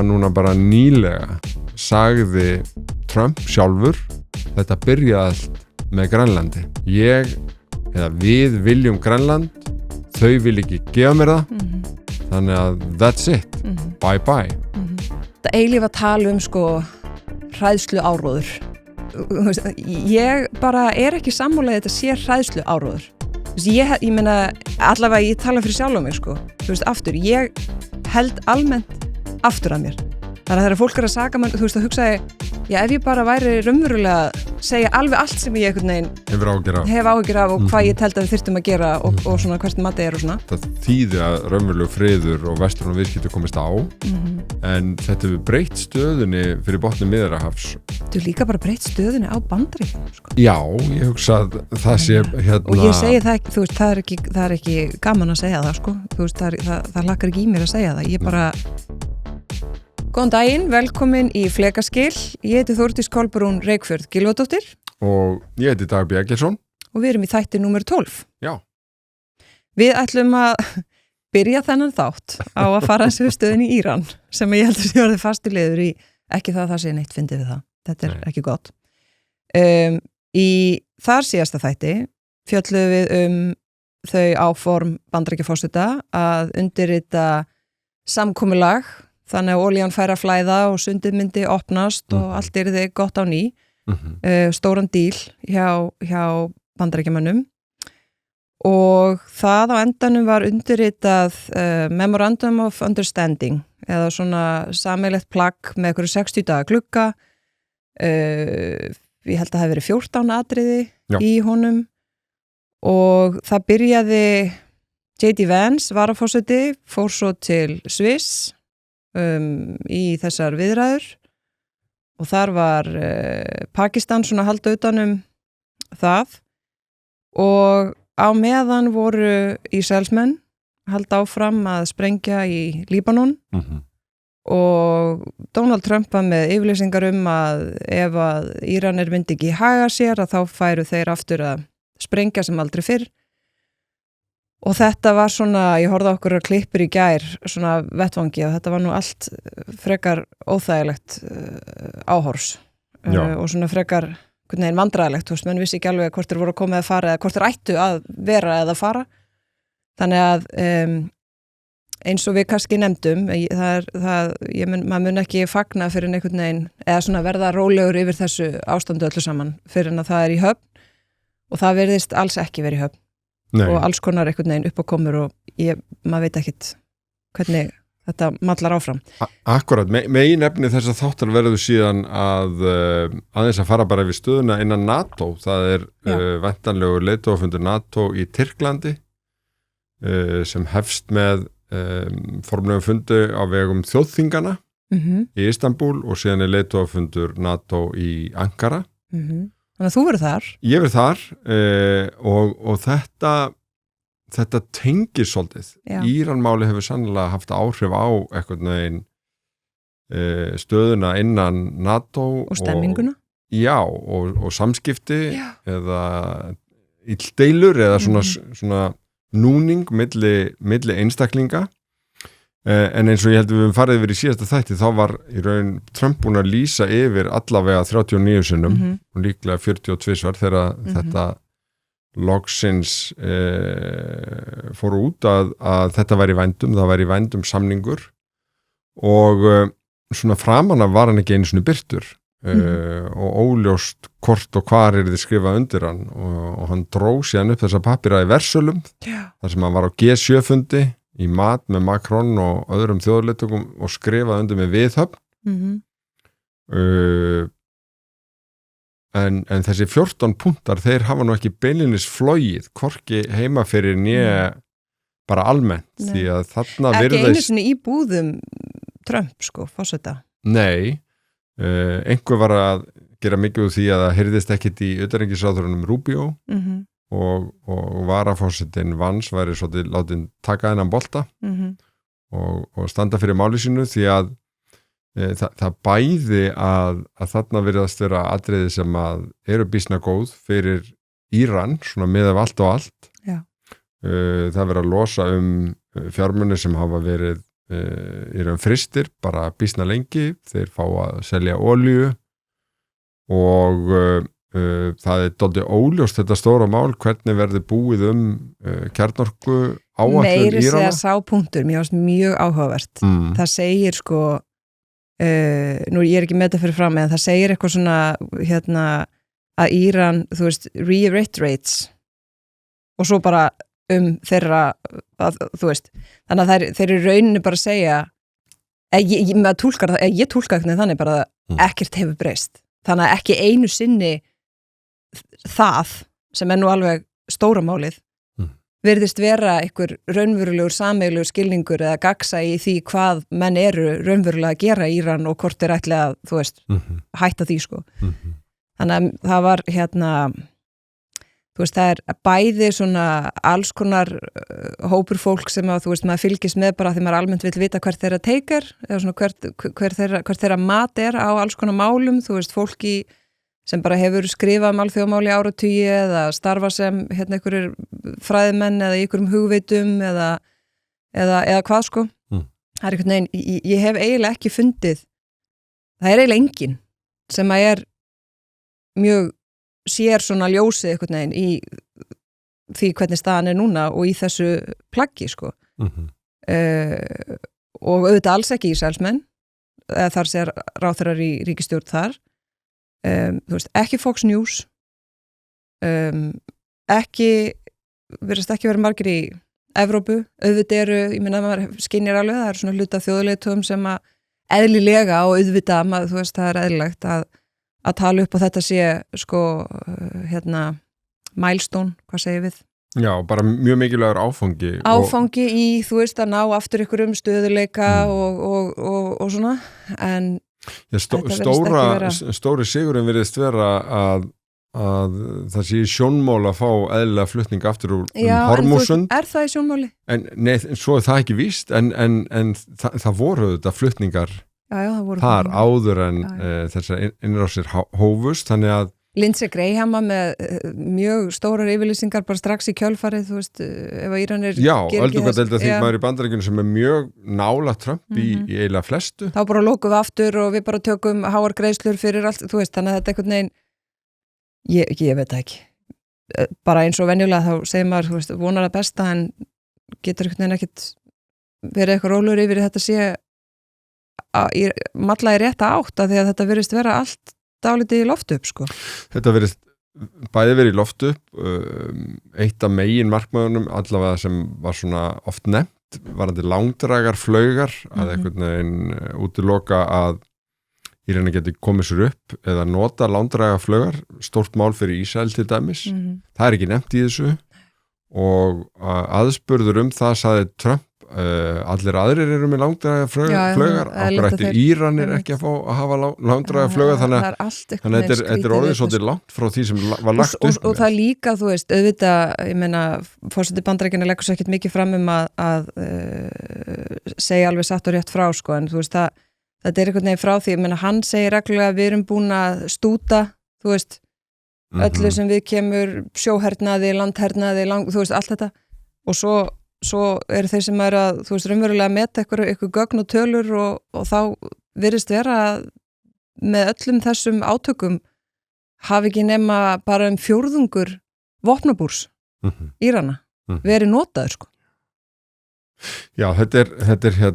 var núna bara nýlega sagði Trump sjálfur þetta byrjaði allt með Grænlandi við viljum Grænland þau vil ekki gefa mér það þannig að that's it bye bye Það eilífa tala sko hræðslu áróður ég bara ekki sammála þetta sé hræðslu áróður ég meina allavega ég tala fyrir sjálf á mig sko aftur, ég held almennt aftur að mér þannig að þegar fólk að saka mann, að hugsaði ef ég bara væri raunverulega segja alveg allt sem ég einhvern veginn hef áhyggjur af og hvað ég teld að við þyrftum að gera og svona hvert matið og svona Það þýði að raunverulega friður og vesturinn og viðskipti komist á en þetta hefur breytt stöðunni fyrir botni Miðjarðarhafs Þú líka bara breytt stöðunni á Bandaríkjunum sko. Já, ég hugsa að það sé og ég segi það ekki, það er ekki gaman að segja það sko. það hlakkar ekki í mér að segja það ég bara Góðan daginn, velkomin í Flekaskil. Ég heiti Þórdís Kolbrún Reykfjörð Gylfadóttir. Og ég heiti Dag B. Eggertsson. Og við erum í þætti númer 12. Já. Við ætlum að byrja þennan þátt á að fara þessu stöðin í Íran, sem ég heldur sé orðið fasti liður í, ekki það sé neitt fyndið við það. Þetta er ekki gott. Í þar síðasta þætti fjölluðum við þau áform Bandaríkjaforseta að undirrita samkomulag þannig að olían fær að flæða og sundið myndi opnast og allt yrði gott á ný stóran díl hjá Bandaríkjamönnum og það á endanum var undirritað Memorandum of Understanding eða svona sameiginlegt plagg með einhverju 60 daga glugga ég held að það hafi verið 14 atriði í honum og það byrjaði J.D. Vance varaforseti fór svo til Sviss í þessar viðræður og þar var Pakistan svona halda utanum það og á meðan voru Ísraelsmenn halda áfram að sprengja í Líbanon og Donald Trump var með yfirlýsingar að ef að Íranir myndi ekki haga sér að þá færu þeir aftur að sprengja sem aldrei fyrr og þetta var svona, ég horfði á okkur klippur í gær, svona vettvangi og þetta var nú allt frekar óþægilegt áhors og svona frekar vandræðilegt, menn vissi ekki alveg hvort þeir voru að koma eða fara eða hvort þeir ættu að vera eða fara þannig að eins og við kannski nefndum maður mun ekki fagna fyrir einhvern veginn eða svona verða rólegur yfir þessu ástandu öllu saman fyrir en að það er í höfn og það virðist alls ekki verið í höfn Nei. Og alls konar einhvern veginn upp á komur og maður veit ekkit hvernig þetta mallar áfram. Akkurat, megin efni þess að þáttar verður síðan að aðeins að fara bara við stöðuna innan NATO, það er væntanlegur leiðtogafundur NATO í Tyrklandi sem hefst með formlegum fundi á vegum þjóðþingana í Istanbul og síðan er leiðtogafundur NATO í Ankara. Þannig að þú verður þar? Ég verður þar og þetta tengir svolítið. Íranmáli hefur sannlega haft áhrif á einhvern veginn stöðuna innan NATO og stemminguna? Og samskipti eða illdeilur eða svona núning milli einstaklinga. En eins og ég held að við höfum farið yfir í síðasta þætti þá var í raun Trump búin að lýsa yfir allavega 39 sinnum og líklega 42 svar þegar þetta loksins fór út að þetta væri í vændum, það væri í vændum samningur og svona framan af var hann ekki einu sinni birtur og óljóst hvort og hvar er þið skrifað undir hann og hann dró síðan upp þessa pappíra í Versölum þar sem hann var á G7-fundi í mat með Macron og öðrum þjóðarleiðtogum og skrifaði undir með viðhöfn en þessi 14 punktar þeir hafa nú ekki beinlinis flogið hvorki heima fyrir bara almennt því að þarna virðist ekki einu sinni í búðum Trump sko, forseta Nei, einhver var að gera mikið úr því að það heyrðist ekkit í utanríkisráðherranum Rubio og varaforsetinn Vance væri svolítið látin taka þennan bolta og standa fyrir máli sínu því að það bæði að þarna virðast vera atriði sem að eru býsna góð fyrir Íran, svona með af allt og allt. Það verið að losa fjármuni sem hafa verið í raun fristir bara býsna lengi, þeir fá að selja olíu og það dálítið óljóst þetta stóra mál, hvernig verður búið kjarnorku áætlun Írana? Meiri segja sápunktur, mér finnst mjög áhugavert. Það segir sko, nú ég ekki með þetta fyrir fram, en það segir eitthvað svona, að Íran, þú veist, reiterates og svo bara þeirra, þú veist, þannig að þeir eru rauninu bara að segja, ég túlkar þannig bara að ekkert hefur breyst. Þannig að ekki einu sinni það sem nú alveg stóra málið virðist vera einhver raunverulegur sameiginlegur skilningur eða gagsa í því hvað menn eru raunverulega að gera í Íran og hvort þeir ætli að, þú veist, hætta því sko. Þannig að það var þú veist, það bæði svona alls konar hópur fólk sem að, þú veist, maður fylgist með bara því maður almennt vill vita hvert þeirra teikar eða svona hvert þeirra mat á alls konar málum, þú veist, fólki sem bara hefur skrifað alþjóðamál í áratugi eða starfa sem einhverjir fræðimenn eða í einhverjum hugveitum eða hvað sko. Það einhvern veginn, ég hef eiginlega ekki fundið, það eiginlega enginn sem að mjög sér svona ljósið einhvern veginn í því hvernig staðan núna og í þessu plaggi sko. Og auðvitað alls ekki Ísraelsmenn, þar sér ráðherrar í ríkisstjórn þar. Þú veist, ekki Fox News, virðast ekki vera margir í Evrópu, auðvitað ég meina maður skynjar alveg, það svona hluta þjóðleiðtogum sem að eðlilega og auðvitað, þú veist, það eðlilegt að tala upp og þetta sé sko, milestone, hvað segir við? Já, bara mjög mikilvægur áfangi í, þú veist, að ná aftur ykkur stöðuleika og svona, en stóri sigurinn virðist vera að það sé sjónmál að fá eðlilega flutning aftur úr Hormúsund. Já, en það í sjónmáli? Nei, svo það ekki víst, en það voru þetta flutningar þar áður en þessar innrásir hófust, þannig að Lindsey Graham með mjög stórar yfirlýsingar bara strax í kjölfarið, þú veist, ef að Íran öldungadeilda þingmaður í Bandaríkjunum sem mjög nála Trump í eiginlega flestu. Þá bara lokum við aftur og við bara tökum háar greiðslur fyrir allt, þú veist, þannig að þetta einhvern veginn, ég veit ekki. Bara eins og venjulega þá segir maður, þú veist, vonar að besta en getur einhvern veginn ekkit verið eitthvað rólur yfir þetta sé malla í rétta átt að því að þetta virðist vera allt dálítið í loftu upp sko. Þetta bæði verið í loftu upp, eitt af megin markmiðunum allavega sem var svona oft nefnt varandi langdragarflaugar að einhvern veginn útiloka að Íran geti komið sér upp eða nota langdragarflaugar, stórt mál fyrir Ísrael til dæmis. Það ekki nefnt í þessu og aðspurður það sagði Trump allir aðrir eru með langdragarflaugar, okkur ætti Íranir ekki að fá að hafa langdragarflaugar, þannig að þetta er orðið svolítið langt frá því sem var lagt upp og það líka, þú veist, auðvitað ég meina, forseti Bandaríkjanna leggur sér ekkert mikið fram að segja alveg satt og rétt frá sko, en þú veist, þetta einhvern veginn frá því, ég meina, hann segir reglulega að við erum búin að stúta, þú veist öllu sem við kemur sjóhernaði, landhernaði, þú veist, allt þetta og svo eru þeir sem að, þú veist, raunverulega að meta eitthvað gögn og tölur og þá virðist vera með öllum þessum átökum hafi ekki nema bara fjórðungur vopnabúrs Írana verið notaður, sko. Já, þetta er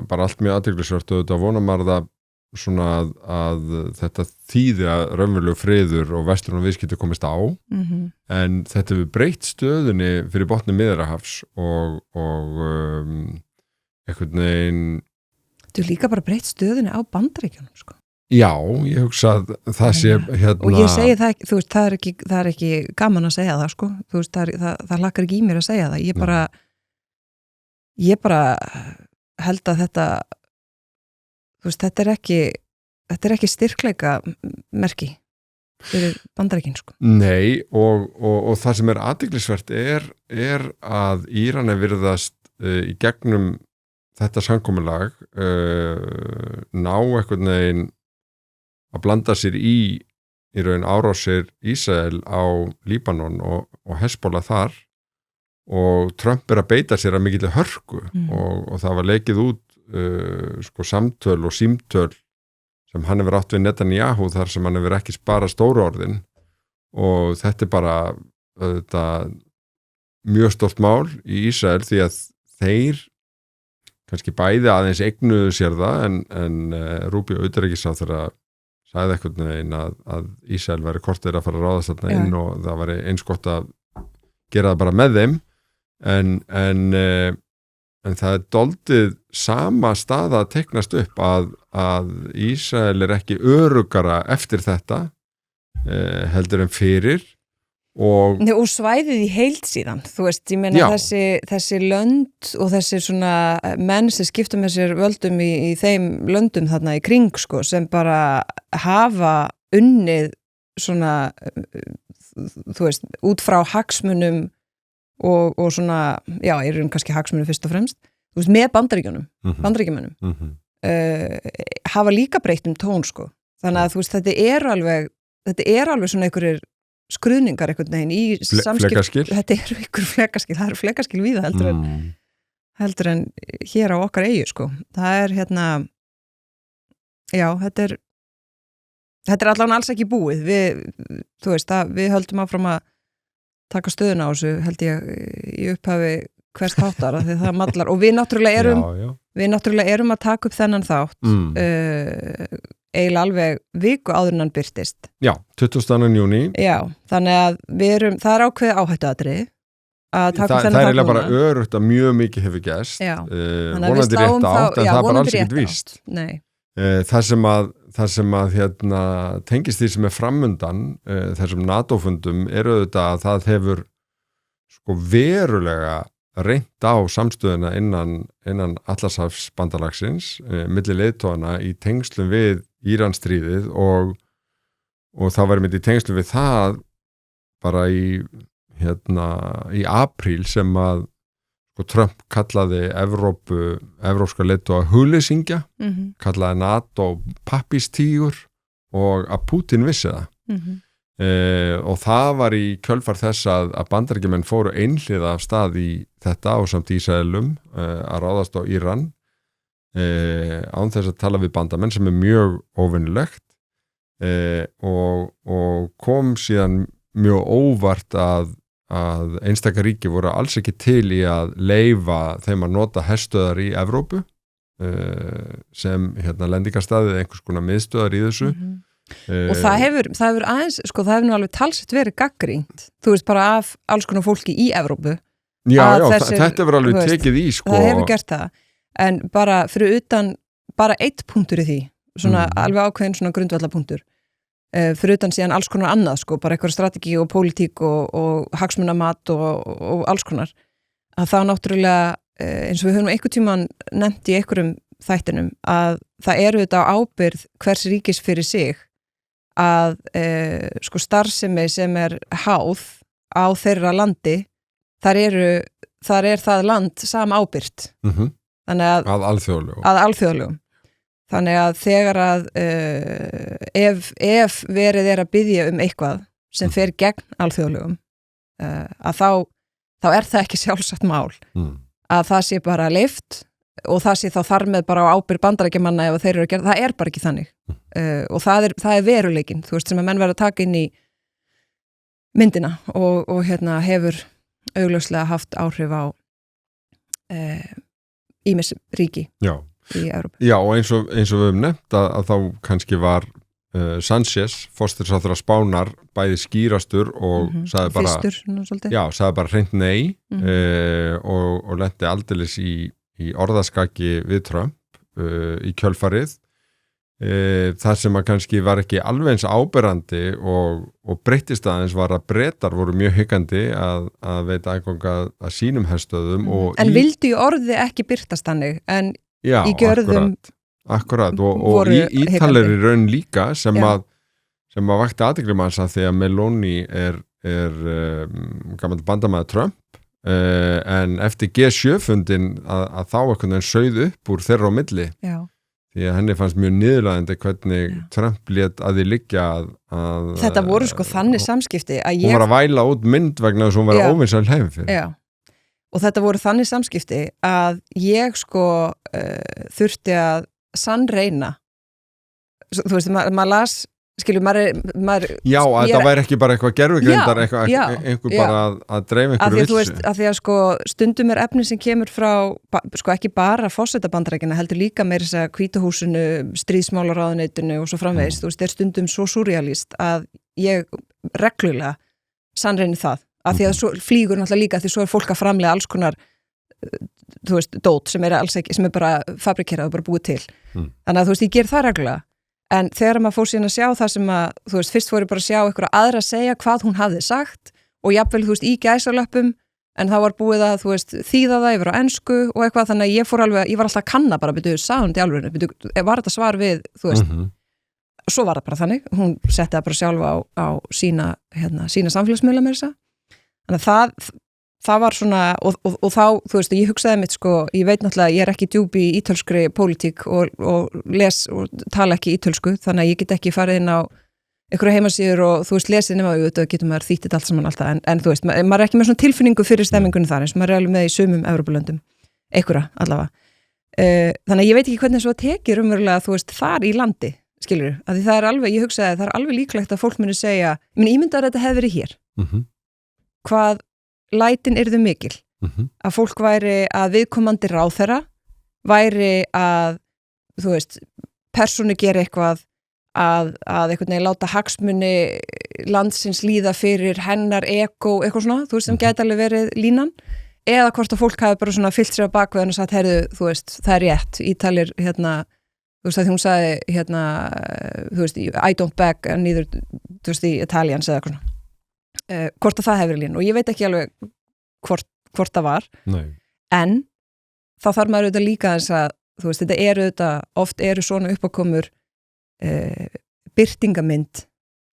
bara allt mjög athyglisvert og þetta vonar maður það svona að þetta þýði að raunverulegu friður og vesturinn viðskipti komist á en þetta hefur breytt stöðunni fyrir botni Miðjarðarhafs og einhvern veginn Þetta er líka bara breytt stöðunni á Bandaríkjunum sko. Já, ég hugsa að það sé og ég segi það ekki, þú veist, það er ekki gaman að segja það sko, þú veist, það hlakkar ekki í mér að segja það, ég bara held að þetta þú veist, þetta er ekki styrkleika merki fyrir Bandaríkin sko. Nei, og það sem er athyglisvert er að Íran virðast í gegnum þetta samkomulag ná einhvern veginn að blanda sér í raun árásir Ísrael á Líbanon og Hezbollah þar og Trump að beita sér að mikilli hörku og það var leikið út sko samtöl og símtöl sem hann hefur átt við Netanyahu þar sem hann hefur ekki sparað stóru orðin og þetta bara mjög stórt mál í Ísrael því að þeir kannski bæði aðeins eignuðu sér það en Rubio utanríkisráðherra sagði eitthvað neginn að Ísrael væri kortir að fara að ráðast þarna inn og það væri eins gott að gera það bara með þeim en það doldið sama staða að teiknast upp að Ísrael ekki öruggara eftir þetta heldur en fyrir og svæðið í heild síðan þú veist, ég meina þessi lönd og þessi svona menn sem skipta með sér völdum í þeim löndum þarna í kring sko, sem bara hafa unnið svona þú veist, út frá hagsmunum og svona, kannski hagsmunum fyrst og fremst, þú veist, með bandaríkjumönnum hafa líka breytt tón sko, þannig að þú veist, þetta er alveg svona einhverjir skruðningar einhvern veginn í flekaskil. Þetta eru einhver flekaskil, það eru flekaskil víða heldur en hér á okkar eyju sko, það er þetta er allan alls ekki búið þú veist, við höldum áfram að taka stöðuna á þessu held ég í upphafi hvers þáttar því það mallar og við náttúrulega erum að taka upp þennan þátt eiginlega alveg viku áður en hann birtist. Já, 22. júní. Já, þannig að það er ákveðið áhættuatriði að taka þennan þátt núna. Það er eiginlega bara örugt að mjög mikið hefur gerst. Já. Vonandi rétt átt, en það er bara alls ekkert víst. Nei. Það sem að tengist því sem er framundan þessum NATO-fundum auðvitað að það hefur sko verulega reynt á samstöðuna innan Atlantshafsbandalagsins milli leiðtogana í tengslum við Íransstríðið og það var einmitt í tengslum við það bara í apríl sem að sko, Trump kallaði evrópska leiðtoga huglýsingja, kallaði NATO pappístígur og að Putin vissi það. Og það var í kjölfar þess að Bandaríkjamenn fóru einhliða af stað í þetta ásamt Ísraelum að ráðast á Íran án þess að tala við bandamenn sem er mjög óvinnilegt og kom síðan mjög óvart að einstakar ríki voru alls ekki til í að leyfa þeim að nota herstöðar í Evrópu sem lendingarstaðið einhvers konar miðstöðar í þessu og það hefur aðeins, sko það hefur nú alveg talsett verið gagnrýnt, þú veist bara af alls konar fólki í Evrópu þetta hefur alveg tekið í sko það hefur gert það, en bara fyrir utan, bara eitt punktur í því svona alveg ákveðin svona grundvallapunktur fyrir utan síðan alls konar annað sko, bara eitthvað strategi og pólitík og hagsmunamat og alls konar, að þá náttúrulega eins og við höfum einhvern tímann nefnt í einhverjum þættinum að það eru þetta ábyrgð hvers ríkis fyrir sig að sko starfsemi sem er háð á þeirra landi þar er það land sama ábyrgt þannig að alþjóðlegum þannig að þegar að ef verið er að biðja eitthvað sem fer gegn alþjóðlegum að þá er það ekki sjálfsagt mál að það sé bara leyft og það sé þá þar með bara á ábyrgð Bandaríkjamanna ef þeir eru að gera, það er bara ekki þannig og það er veruleikinn, þú veist, sem að menn verða að taka inn í myndina og hefur augljóslega haft áhrif á ýmis ríki í Evrópu. Já, og eins og við höfum nefnt að þá kannski var Sanchez, forsætisráðherra Spánar, bæði skýrastur og sagði bara fyrstur, sagði bara hreint nei og lenti aldeilis í orðaskaki við Trump í kjölfarið það sem að kannski var ekki alveg eins áberandi og breyttist aðeins var að Bretar voru mjög hyggandi að veita aðgang að sínum herstöðum en vildu í orði ekki birtast þannig en í gjörðum akkurat og Ítalir í raun líka sem að vakti athygli manns að því að Meloni er gamall bandamaður Trump en eftir G7-fundin að þá einhvern veginn sauð upp úr þeirra á milli því að henni fannst mjög niðurlægjandi hvernig Trump lét að því liggja að þetta voru sko þannig samskipti að hún var að væla út mynd vegna þess að hún var óvinnsæl heim fyrir og þetta voru þannig samskipti að ég sko þurfti að sannreyna, þú veist, maður las, skilur, maður Já, að það væri ekki bara eitthvað gervigreindar, einhver bara að dreifa einhverju vilsu. Þú veist, að því að sko stundum efni sem kemur frá, sko ekki bara forsetabandarækina, heldur líka meira þess að Hvíta húsinu, stríðsmálaráðuneytinu og svo framvegis, þú veist, stundum svo surrealist að ég reglulega sannreyni það, að því að svo flýgur náttúrulega líka, því svo fólk að framlega alls konar, þú veist, dót sem alls ekki, sem bara fabrikerað og bara búið til. Þannig að þú veist, ég ger það reglulega. En þegar maður fór síðan að sjá það sem að, þú veist, fyrst fór ég bara að sjá einhverja aðra að segja hvað hún hafði sagt og jafnvel, þú veist, í gæsalöppum, en það var búið að, þú veist, þýða það yfir á ensku og eitthvað, þannig að ég var alltaf að kanna bara, sagði hún þetta í alvörinu, var þetta svar við, þú veist, svo var það bara þannig, hún setti það bara sjálfa á sína samfélagsmiðla með þessa, þannig að það var svona, og þá, þú veist, ég hugsaði mitt sko, ég veit náttúrulega, ég ekki djúp í ítölskri pólitík og les og tala ekki ítölsku, þannig að ég get ekki farið inn á einhverja heimasíður og þú veist, lesið nema auðvitað getur maður þýtt allt saman alltaf, en þú veist, maður ekki með svona tilfinningu fyrir stemmingunum þar, eins og maður alveg með í sumum Evrópulöndum, einhverja allavega. Þannig að ég veit ekki hvernig svo tekir umverulega, þú veist, þar í landi, skilur, að því það alveg, ég hugsaði, það alveg líklegt að fólk muni segja, ímyndar þetta hefði verið hér. Hvað lætin yrðu mikil, að fólk væri að viðkomandi ráðherra væri að, þú veist, persónu gera eitthvað að einhvern veginn láta hagsmuni landsins líða fyrir hennar ego, eitthvað svona, þú veist, sem gæti alveg verið línan, eða hvort að fólk hafi bara svona fyllt sér á bakveðan og sagt, heyrðu, þú veist, það rétt, Ítalir, þú veist, að því hún sagði, þú veist, I don't beg neither, þú veist, the Italians eða eitthvað svona. Hvort að það hefur lín og ég veit ekki alveg hvort það var. Nei. En þá þarf maður auðvitað líka þess að, þú veist, þetta auðvitað, oft eru svona uppákomur birtingamynd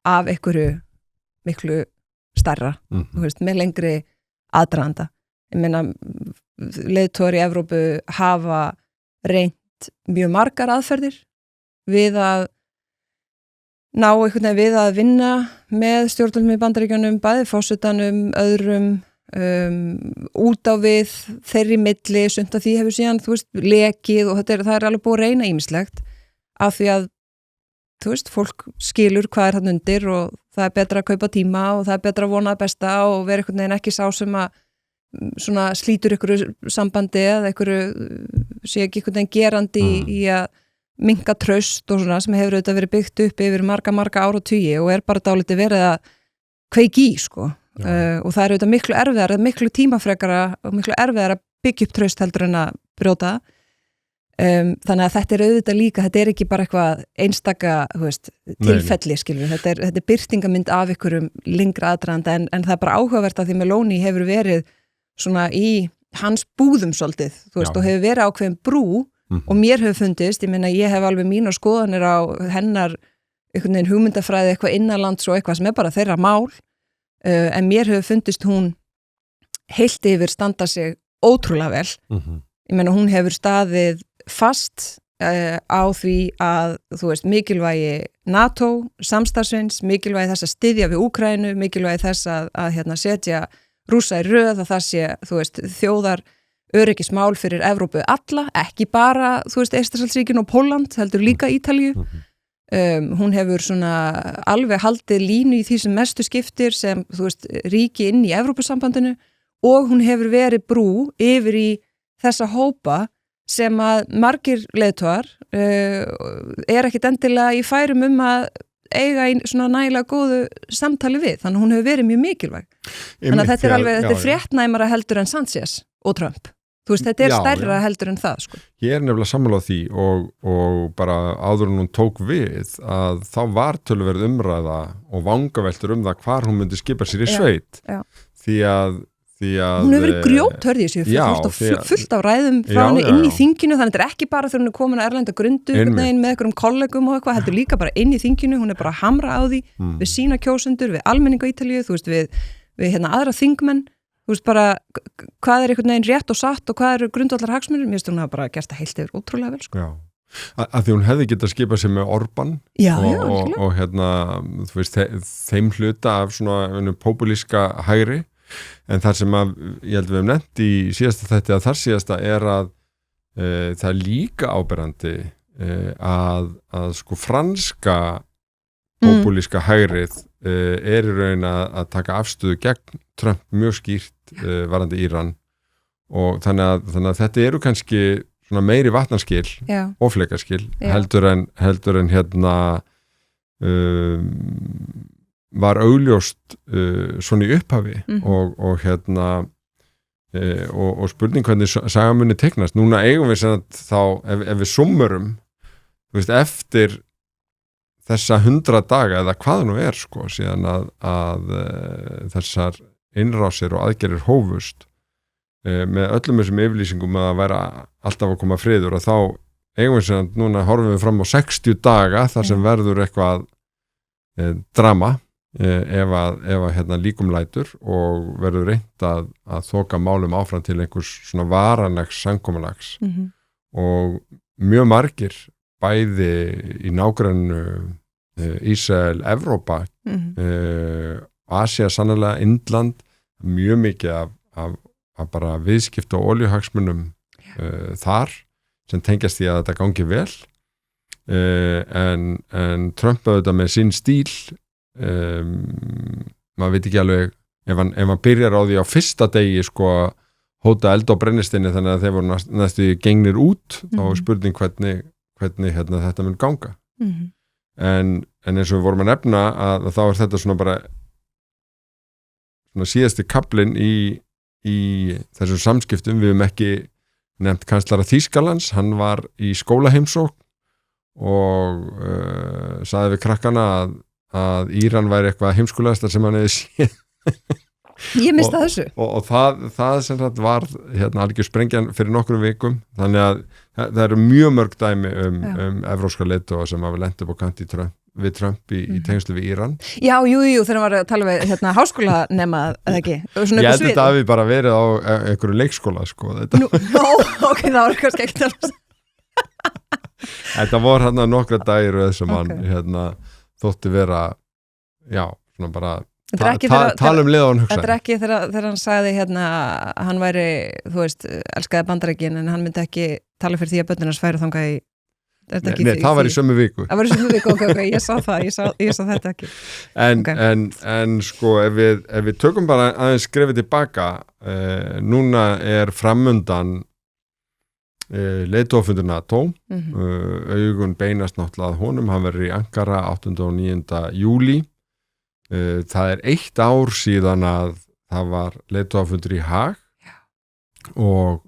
af einhverju miklu stærra, þú veist, með lengri aðdraganda. Ég meina, leiðtogar í Evrópu hafa reynt mjög margar aðferðir við að ná einhvern veginn við að vinna með stjórnvöldum í Bandaríkjunum, bæði forsetanum, öðrum, út á við þeirri milli, sumt að því hefur síðan, þú veist, lekið og það er alveg búið að reyna ýmislegt af því að, þú veist, fólk skilur hvað hann undir og það betra að kaupa tíma og það betra að vona það besta og vera einhvern veginn ekki sá sem að svona slítur einhverju sambandi eða einhverju sé ekki einhvern veginn gerandi í að minka traust og svona sem hefur auðvitað verið byggt upp yfir marga áratugi og bara dálítið verið að kveiki í sko og það auðvitað miklu erfiðar, miklu tímafrekara og miklu erfiðar að byggja upp traust heldur en að brjóta þannig að þetta auðvitað líka, þetta ekki bara eitthvað einstaka, þú veist, tilfelli skilur, þetta er birtingamynd af einhverjum lengra aðdraganda en það er bara áhugavert að því Meloni hefur verið svona í hans búðum svolítið, þú veist, og hefur verið ákveðin brú og mér hefur fundist, ég meina ég hef alveg mín og skoðanir á hennar einhvern veginn hugmyndafræði eitthvað innanlands og eitthvað sem bara þeirra mál en mér hefur fundist hún heilt yfir standa sig ótrúlega vel ég meina hún hefur staðið fast á því að þú veist mikilvægi NATO samstarfsins, mikilvægi þess að styðja við Úkraínu, mikilvægi þess að setja Rússa í röð, að það sé þú veist þjóðar öryggismál fyrir Evrópu alla, ekki bara, þú veist, Eystrasaltsríkin og Pólland, heldur líka Ítalíu. Hún hefur svona alveg haldið línu í því sem mestu skiptir sem, þú veist, ríki inn í Evrópusambandinu og hún hefur verið brú yfir í þessa hópa sem að margir leiðtogar ekkit endilega í færum að eiga í svona nægilega góðu samtali við, þannig að hún hefur verið mjög mikilvæg. Þannig að þetta alveg, þetta fréttnæmara heldur en Sanchez og Trump. Þú veist, þetta stærra heldur en það, sko. Ég nefnilega sammála á því og bara áður en hún tók við að þá var töluverð umræða og vangaveltur það hvar hún myndi skipa sér í sveit. Því að hún hefur verið grjóthörð í þessu, fullt af ræðum frá henni inn í þinginu, þannig að þetta ekki bara þegar hún komin að erlenda grundu með einhverjum kollegum og eitthvað, heldur líka bara inn í þinginu, hún bara að hamra á því við sína kjósendur, við almenningu á Ítalíu, þú veist, við aðra þingmenn, þú veist bara hvað einhvern veginn rétt og satt og hvað grundvallar hagsmunir, mér finnst hún að bara gert það heilt yfir ótrúlega vel, sko. Að því hún hefði getað skipað sér með Orbán og þú veist, þeim hluta af svona populíska hægri en það sem að ég held við nefnt í síðasta þætti að þar síðasta að það er líka áberandi að sko franska populíska hægrið í raun að taka afstöðu gegn Trump mjög skýrt varandi Íran og þannig að þetta eru kannski svona meiri vatnarskil og flekaskil heldur en hérna var augljóst svona í upphafi og hérna og spurning hvernig sagan muni teiknast. Núna eigum við sem þá ef við summurum eftir þessa 100 daga eða hvað nú sko síðan að þessar innrásir og aðgerðir hófust með öllum þessum yfirlýsingum að vera alltaf að koma friður og þá eigum við sem núna horfum við fram á 60 daga þar sem verður eitthvað drama ef að hérna líkum lætur og verður reynt að þoka málum áfram til einhvers svona varanlegs samkomulags og mjög margir bæði í nágrannu Ísrael, Evrópa Asía sannlega, Indland mjög mikið af bara viðskipta og olíuhagsmunum þar sem tengjast því að þetta gangi vel en Trump auðvitað með sín stíl maður veit ekki alveg ef hann byrjar á því á fyrsta degi sko hóta eld á brennistinni þannig að þeir voru næstu gengnir út þá er spurning hvernig hérna, þetta mun ganga en eins og við vorum að nefna að þá er þetta svona bara svona síðasti kaplinn í þessum samskiptum. Við höfum ekki nefnt kanslara Þýskalands, hann var í skólaheimsókn og sagði við krakkana að Íran væri eitthvað heimskulegasta sem hann hefði séð. Ég mista þessu. Og það sem sagt var hérna algjör sprengjan fyrir nokkrum vikum, þannig að það eru mjög mörg dæmi um evrópska leiðtoga sem hafa lent upp á kanti við Trump í tengslu við Íran. Já, jú, þegar maður tala við hérna háskólanema eða ekki. Ég held þetta að við bara verið á einhverju leikskóla sko. Ok, það var kannski ekki það. Þetta voru hérna nokkra dagir sem hann hérna þótti vera, já, svona bara tala um liðan hugsa. Þetta er ekki þegar hann sagði hérna hann væri, þú veist, elskaði Bandaríkin en hann myndi ekki tala fyrir því að börnunars færu þangað í Nei, það var í sömu viku. Það var í sömu viku, ok, ég sá það, ég sá þetta ekki. En sko, ef við tökum bara aðeins skrefið tilbaka, núna er framundan leiðtogafundur NATO, augun beinast náttúrulega að honum, hann verður í Ankara 8. og 9. júlí. Það er 1 ár síðan að það var leiðtogafundur í Haag og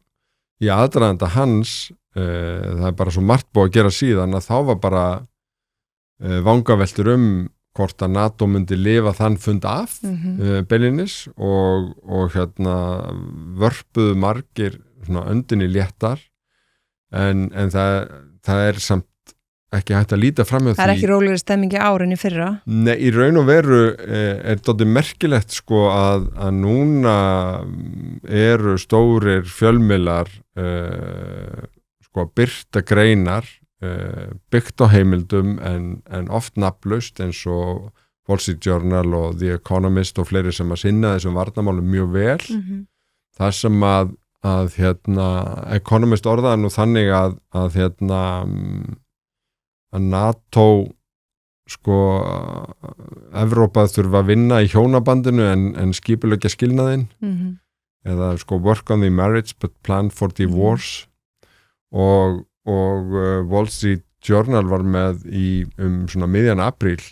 í aðdraganda hans það er bara svo margt búið að gera síðan að þá var bara vangaveltur hvort að NATO myndi lifa þann fund af beilinnis og hérna vörpuðu margir svona öndinni léttar en það er samt ekki hægt að líta fram hjá því. Það er ekki rólegri stemmingi árin í fyrra. Nei, í raun og veru dálítið merkilegt sko að núna eru stórir fjölmiðlar sko að birta greinar byggt á heimildum en oft nafnlaust eins og Wall Street Journal og The Economist og fleiri sem að sinna þessum varnarmálum mjög vel. Það sem að hérna Economist orðaði nú þannig að hérna að NATO sko Evrópa þurfa að vinna í hjónabandinu en skipuleggja skilnaðinn eða sko work on the marriage but plan for divorce og Wall Street Journal var með svona miðjan apríl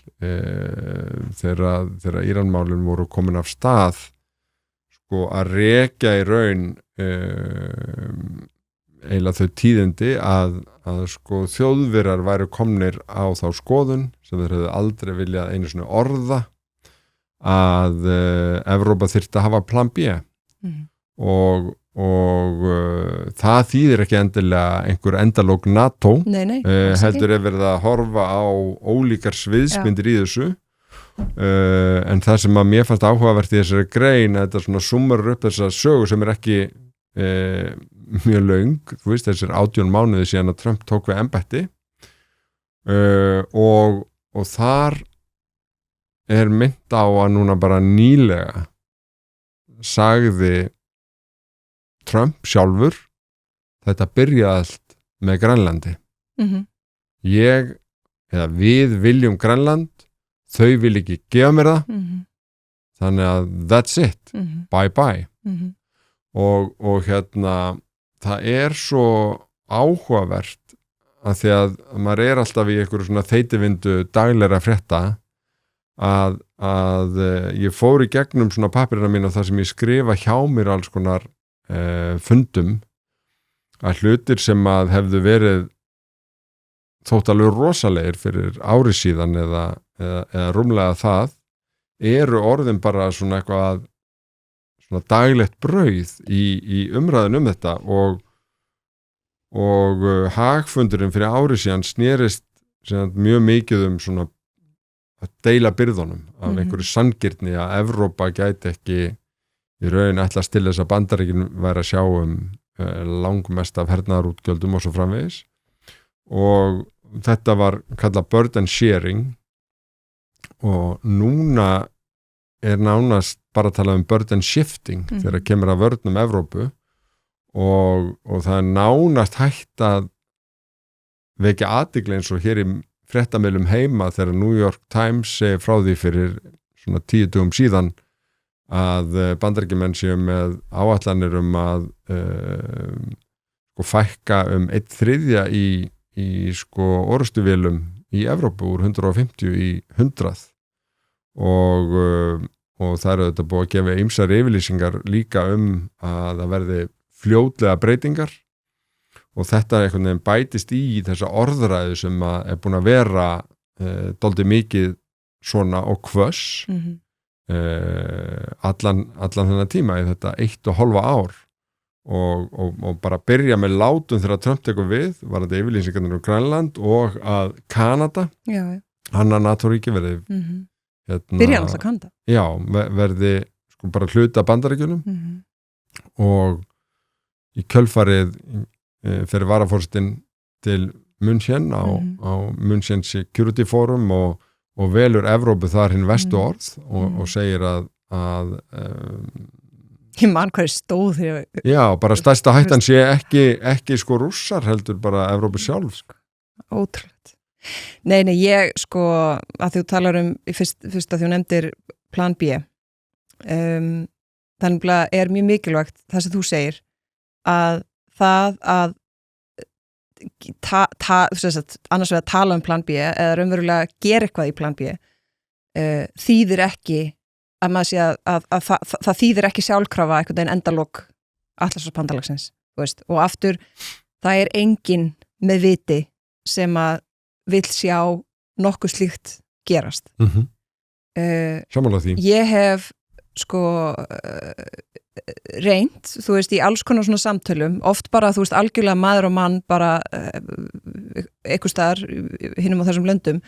þegar Íranmálin voru komin af stað sko að rekja í raun eiginlega þau tíðindi að sko þjóðvirar væru komnir á þá skoðun sem þeir hefðu aldrei viljað einu svona orða að Evrópa þyrfti að hafa plan B og það þýðir ekki endilega einhver endalók NATO heldur er verið að horfa á ólíkar sviðsmyndir í þessu en það sem að mér fannst áhugavert í þessari grein þetta svona summar upp þessa sögu sem er ekki mjög löng, þú veist þessir 18 mánuði síðan að Trump tók við embætti og þar er mynd á að núna bara nýlega sagði Trump sjálfur, þetta byrjaði allt með Grænlandi. Við viljum Grænland, þau vil ekki gefa mér það, þannig að that's it, bye bye. Og það svo áhugavert að því að maður alltaf í einhverju svona þeytivindu daglegra frétta að ég fór í gegnum svona pappirina mína þar sem ég skrifa hjá mér alls konar fundum að hlutir sem að hefðu verið þótt alveg rosalegir fyrir ári síðan eða rúmlega það eru orðin bara svona eitthvað svona daglegt brauð í umræðin þetta og hagfundurinn fyrir ári síðan snerist mjög mikið svona að deila byrðunum af einhverju sanngirni að Evrópa gæti ekki í raun ætlast til þess að Bandaríkin væri að sjá langmest af hernaðarútgjöldum og svo framvegis og þetta var kallað burden sharing og núna nánast bara að tala burden shifting þegar kemur að vörnum Evrópu og það nánast hægt að vekja athygli eins og hér í fréttamiðlum heima þegar New York Times segir frá því fyrir svona 10 dögum síðan að Bandaríkjamenn séu með áætlanir að fækka 1/3 í orrustuvélum í Evrópu úr 150 í 100 og það þetta búið að gefa ýmsar yfirlýsingar líka að það verði fljótlega breytingar og þetta einhvern veginn bætist í þessa orðræðu sem búin að vera dálítið mikið svona og hvöss allan þennan tíma í þetta 1,5 ár og bara byrja með látum þegar Trump tekur við var þetta yfirlýsingarnir Grænland og að Kanada annar NATO-ríki verði byrja alltaf Kanada verði bara hluta Bandaríkjunum og í kjölfarið fyrir varaforsetinn til München á München Security Forum og velur Evrópu þar hinn vestu orð og segir að ég man hvað stóð þegar bara stærsta hættan sé ekki rússar heldur bara Evrópu sjálf ótrúlegt nei, ég að þú talar fyrst að þú nefndir plan B þannig að mjög mikilvægt það sem þú segir að það að annars vegar tala plan B eða raunverulega gera eitthvað í plan B þýðir ekki að maður sé að það þýðir ekki sjálfkrafa einhvern veginn endalok Atlantshafsbandalagsins og aftur það enginn með viti sem að vill sjá nokkuð slíkt gerast Sammála því ég hef reynt, í alls konar svona samtölum, oft bara, algjörlega maður og mann bara einhvers staðar hinum á þessum löndum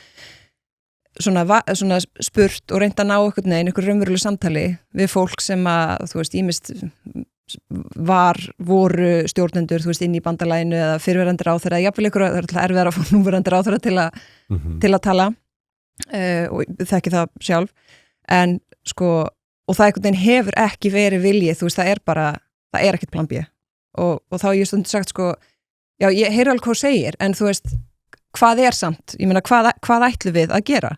svona spurt og reynt að ná einhvern veginn, einhver raunveruleg samtali við fólk sem að, ýmist voru stjórnendur, inn í bandalaginu eða fyrrverandi ráðherra, jafnvel ykkur það erfiðar að fá núverandi ráðherra til að tala og þekki það sjálf, en og það einhvern veginn hefur ekki verið viljið, það ekkert plan B og þá ég stundu sagt já, ég heyri alveg hvað segir, en hvað samt, ég meina hvað ætlum við að gera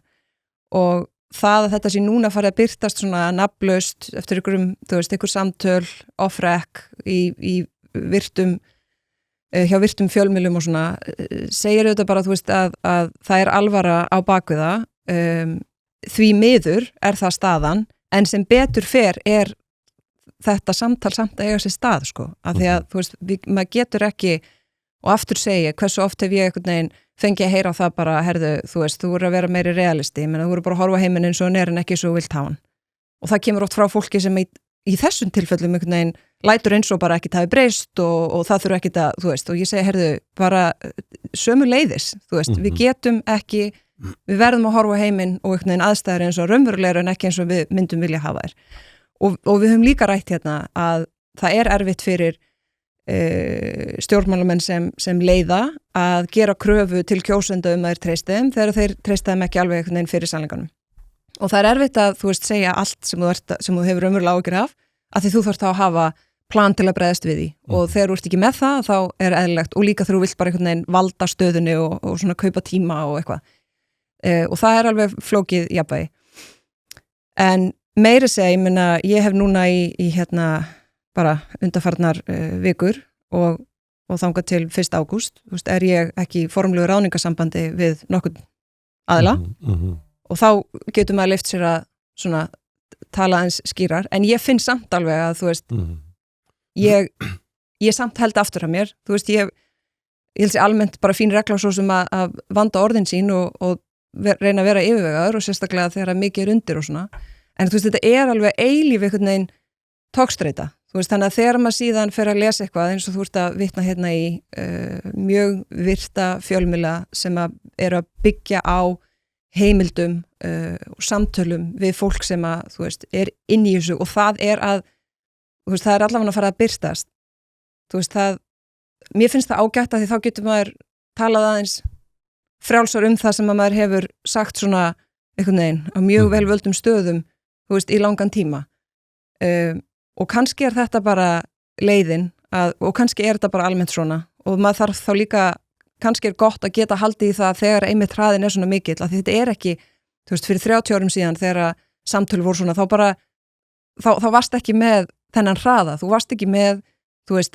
og það að þetta sé núna farið að birtast svona nafnlaust eftir einhver samtöl off-rec í virtum hjá virtum fjölmiðlum og svona segir auðvitað bara að það alvara á bakviða því miður það staðan en sem betur fer þetta samtal samt að eiga sér stað af því að maður getur ekki og aftur segja hversu oft hef ég einhvern veginn fengið að heyra það bara herðu, þú voru að vera meiri realisti þú voru bara að horfa heiminn eins og hann en ekki svo vilt hafa hann og það kemur oft frá fólki sem í þessum tilfellum einhvern veginn lætur eins og bara ekki það breyst og það þurfa ekki að og ég segi herðu bara sömu leiðis við getum ekki við verðum að horfa heiminn og einhvern veginn aðstæður eins og raunverulegur en ekki eins og við myndum vilja hafa þær og við höfum líka rætt hérna að það erfitt fyrir stjórnmálamenn sem leiða að gera kröfu til kjósenda að þeir treysti þeim þegar þeir treysta þeim ekki alveg einhvern veginn fyrir sannleikanum og það erfitt að segja allt sem þú hefur raunverulega áhyggjur af af því þú þarft þá að hafa plan til að bregðast við því og þegar þú ert ekki með það þá er eðlilegt og líka þegar þú vilt bara einhvern veginn valda stöðunni og svona kaupa tíma og eitthvað og það er alveg flókið jafnvægi en meira segja, ég hef núna í hérna bara undanfarnar vikur og þangað til 1. ágúst, þú veist, er ég ekki í formlegu ráðningasambandi við nokkurn aðila og þá getur maður leyft sér að svona tala eins skýrar, en ég finn samt alveg að þú veist ég samt held aftur af mér, þú veist, ég held sér almennt bara fín regla svo sem að vanda orðin sín og reyna að vera yfirvegaður og sérstaklega þegar mikið er undir og svona, en þú veist, þetta er alveg eilíf einhvern veginn togstreita, þú veist, þannig að þegar maður síðan fer að lesa eitthvað eins og þú ert að vitna hérna í mjög virta fjölmiðla sem að eru að byggja á heimildum og samtölum við fólk sem að, þú veist, er inn í þessu og það er að, þú veist, það er allavega að fara að birtast, þú veist, mér finnst það ágætt að því þá getur maður talað aðeins frjálsar það sem að maður hefur sagt svona einhvern veginn á mjög vel völdum stöðum, þú veist, í langan tíma og kannski er þetta bara leiðin og kannski er þetta bara almennt svona og maður þarf þá líka kannski er gott að geta haldið í það þegar einmitt hraðin er svona mikill, að þetta er ekki, þú veist, fyrir 30 árum síðan þegar samtölu voru svona, þá varst ekki með þennan hraða, þú varst ekki með, þú veist,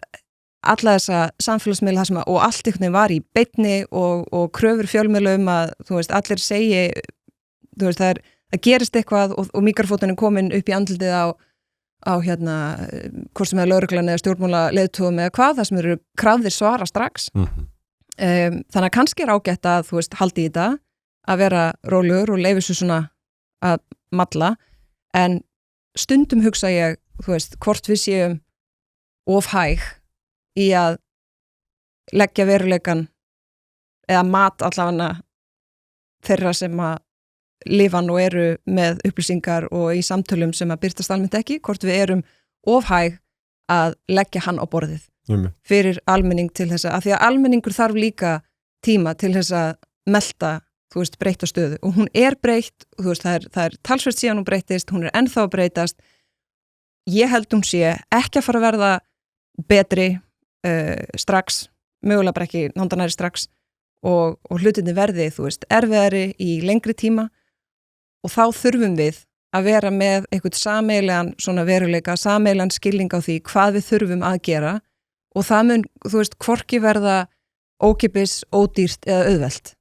alla þessa samfélagsmiðla sem og allt einhvern veginn var í beinni og kröfur fjölmiðla að, þú veist, allir segi, þú veist, það gerist eitthvað og mikrofónin er komin upp í andlitið á hérna, hvort sem er lögreglan eða stjórnmála leiðtogum eða hvað, það sem eru krafðir svara strax. Þannig að kannski er ágætt að, þú veist, haldi í þetta að vera rólegur og leyfa svo svona að malla, en stundum hugsa ég, þú veist, hvort við séum of hæg í að leggja veruleikan eða mat allavega þeirra sem að lifa og eru með upplýsingar og í samtölum sem að birtast almennt ekki, hvort við erum of hæg að leggja hann á borðið fyrir almenning til þess að því að almenningur þarf líka tíma til þess að melta, þú veist, breytta stöðu og hún er breytt, þú veist, það er talsvert síðan hún breyttist, hún er ennþá að breytast. Ég held hún sé ekki að fara að verða betri strax, mögulega bara ekki nándannæri strax og hlutinni verði, þú veist, erfiðari í lengri tíma og þá þurfum við að vera með einhvern sameiginlegan svona veruleika, sameiginlegan skilning á því hvað við þurfum að gera og það mun, þú veist, hvorki verða ókipis, ódýrt eða auðvelt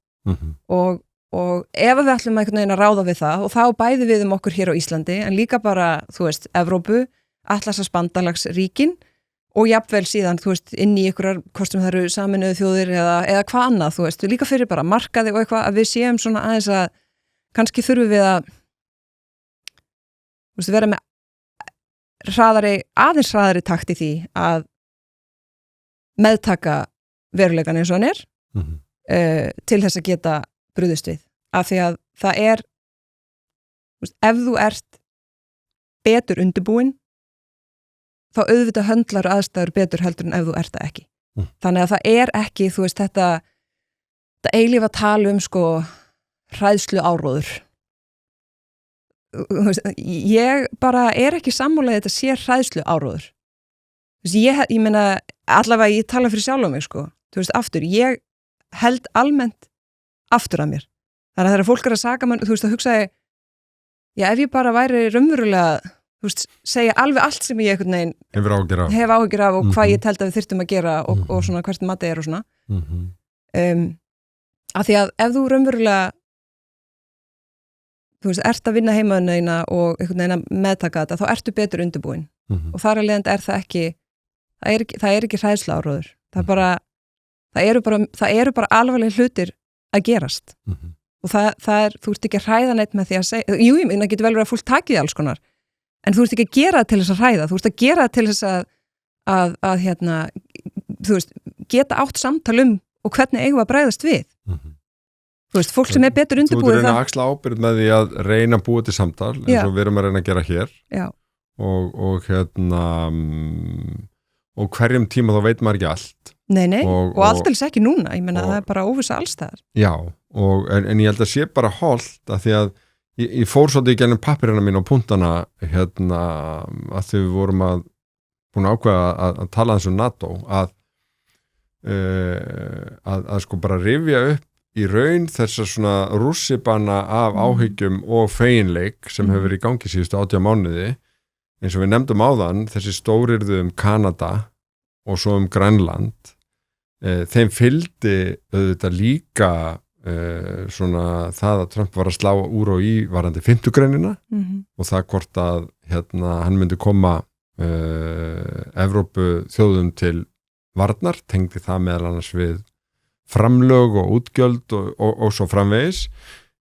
og ef við ætlum einhvern veginn að ráða við það og þá bæði við okkur hér á Íslandi en líka bara, þú veist, Evrópu, Atlantshafsbandalagsríkin og jafnvel síðan, þú veist, inn í einhverjar, hvort sem það eru Sameinuðu þjóðir eða hvað annað, þú veist, líka fyrir bara markaði og eitthvað að við séum svona aðeins að kannski þurfum við að þú veist, vera með aðeins hraðari takt í því að meðtaka veruleikan eins og hann er til þess að geta brugðist við, af því að það er, þú veist, ef þú ert betur undirbúin þá auðvitað höndlar aðstæður betur heldur en ef þú ert það ekki. Þannig að það er ekki, þú veist, þetta eilífa tala sko hræðslu áróður. Ég bara er ekki sammála þetta sé hræðslu áróður. Ég meina, allavega ég tala fyrir sjálf á mig, sko. Þú veist, aftur, ég held almennt aftur að mér. Þannig að þegar fólk er að saka mann, þú veist, að hugsa já, ef ég bara væri raunverulega þú veist, segja alveg allt sem ég einhvern veginn hef áhyggjur af og hvað ég telt að við þyrftum að gera og svona hvert matið er og svona af því að ef þú raunverulega þú veist, ert að vinna heimaðina og einhvern veginn að meðtaka þetta, þá ertu betur undirbúin og þar að leiðandi er það ekki það er ekki hræðsla áróður það eru bara alvarlega hlutir að gerast og það er, þú ert ekki að hræða neitt með því að segja, jú, ég meina getur vel verið að fólk takið alls konar en þú ert ekki að gera það til þess að hræða, þú ert að gera það til þess að hérna, þú veist, geta átt samtal og hvernig eigum að bregðast við. Þú veist, fólk sem er betur undirbúið Þú ert að reyna að axla ábyrgð með því að reyna að búa til samtal eins og við erum að reyna að gera hér. Já. Og hérna og hverjum tíma þá veit maður ekki allt. Nei, og alltaf ekki núna, ég meina það er bara óvissa allstaðar. Já, en ég held að sé bara hollt að því að ég fór svolítið í gennum pappirina mín og punktana að því við vorum búin að ákveða að tala eins NATO að sko bara rifja upp í raun þessa svona rússibanna af áhyggjum og feginleik sem hefur verið í gangi síðustu 80 mánuði eins og við nefndum áðan þessi stórirðu Kanada og svo Grænland þeim fylgdi auðvitað líka svona það að Trump var að slá úr og í varandi 5. greinina og það hvort að hann myndi koma Evrópu þjóðum til varnar, tengdi það meðal annars við framlög og útgjöld og svo framvegis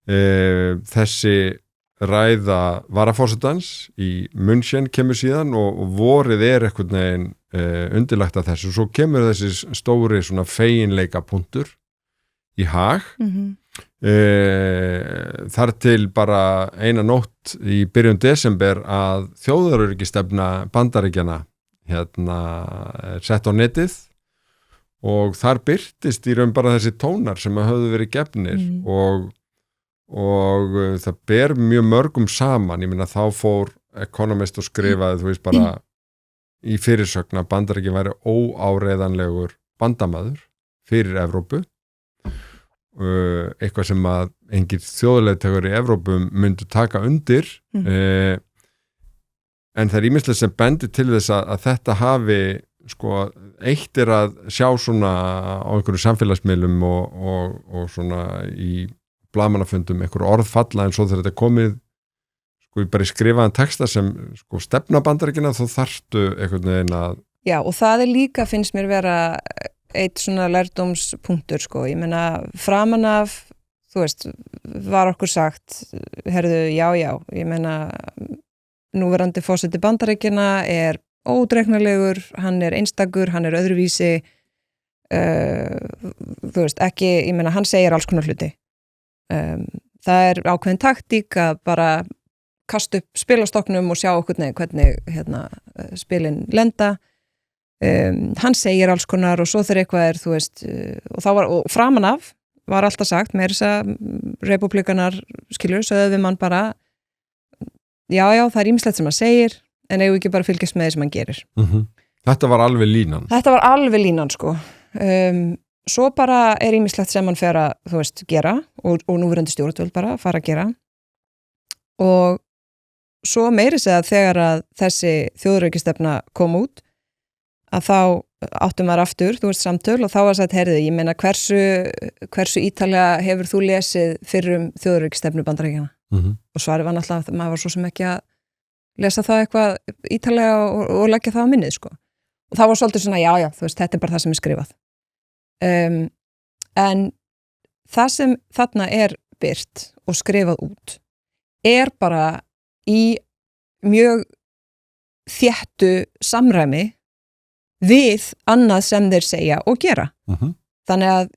þessi ræða varaforsetans í München kemur síðan og vorið einhvern veginn undirlagt að þessu, svo kemur þessi stóri svona feginleika punktur í hag þar til bara eina nótt í byrjun desember að þjóðaröryggistefna Bandaríkjanna sett á netið og þar birtist í raun bara þessi tónar sem höfðu verið gefnir og það ber mjög mörgum saman, ég meina þá fór Economist og skrifaði, þú veist bara í fyrirsögn að Bandaríkin væri óáreiðanlegur bandamaður fyrir Evrópu eitthvað sem að engir þjóðleiðtogar í Evrópu myndu taka undir en það er ýmislegt sem bendir til þess að þetta hafi sko, eitt er að sjá svona á einhverju samfélagsmiðlum og svona í blaðamannafundum einhverju orð falla en svo þegar þetta komið sko bara í skrifaðan texta sem sko stefna Bandaríkjanna þá þarftu einhvern veginn að Já og það er líka finnst mér vera eitt svona lærdómspunktur sko, ég meina framan af, þú veist, var okkur sagt, herðu, já, ég meina núverandi forseti Bandaríkjanna er ódreiknarlegur, hann er einstakur, hann er öðruvísi, þú veist, ekki, ég meina hann segir alls konar hluti. Það er ákveðin taktík að bara kasta upp spilastoknum og sjá okkur hvernig spilin lenda. Hann segir alls konar og svo þegar eitthvað er þú veist og framan af var alltaf sagt með þess að republikanar skilur, sögðu við mann bara já, það er ýmislegt sem hann segir en eigum ekki bara fylgjast með því sem hann gerir Þetta var alveg línan Þetta var alveg línan sko svo bara er ýmislegt sem hann fer að þú veist, gera og núverandi stjórnvöld bara fara að gera og svo meiri segja þegar að þessi þjóðaröryggistefna kom út að þá áttum maður aftur, þú veist, samtöl og þá var sagt, heyrðu, ég meina hversu ítalega hefur þú lesið fyrrum þjóðaröryggistefnu Bandaríkjanna og svarið var náttúrulega að maður var svo sem ekki að lesa það eitthvað ítalega og leggja það á minnið, sko. Og það var svolítið svona, já, þú veist, þetta er bara það sem er skrifað. En það sem þarna er birt og skrifað út er bara í mjög þéttu samræmi við annað sem þeir segja og gera. Þannig að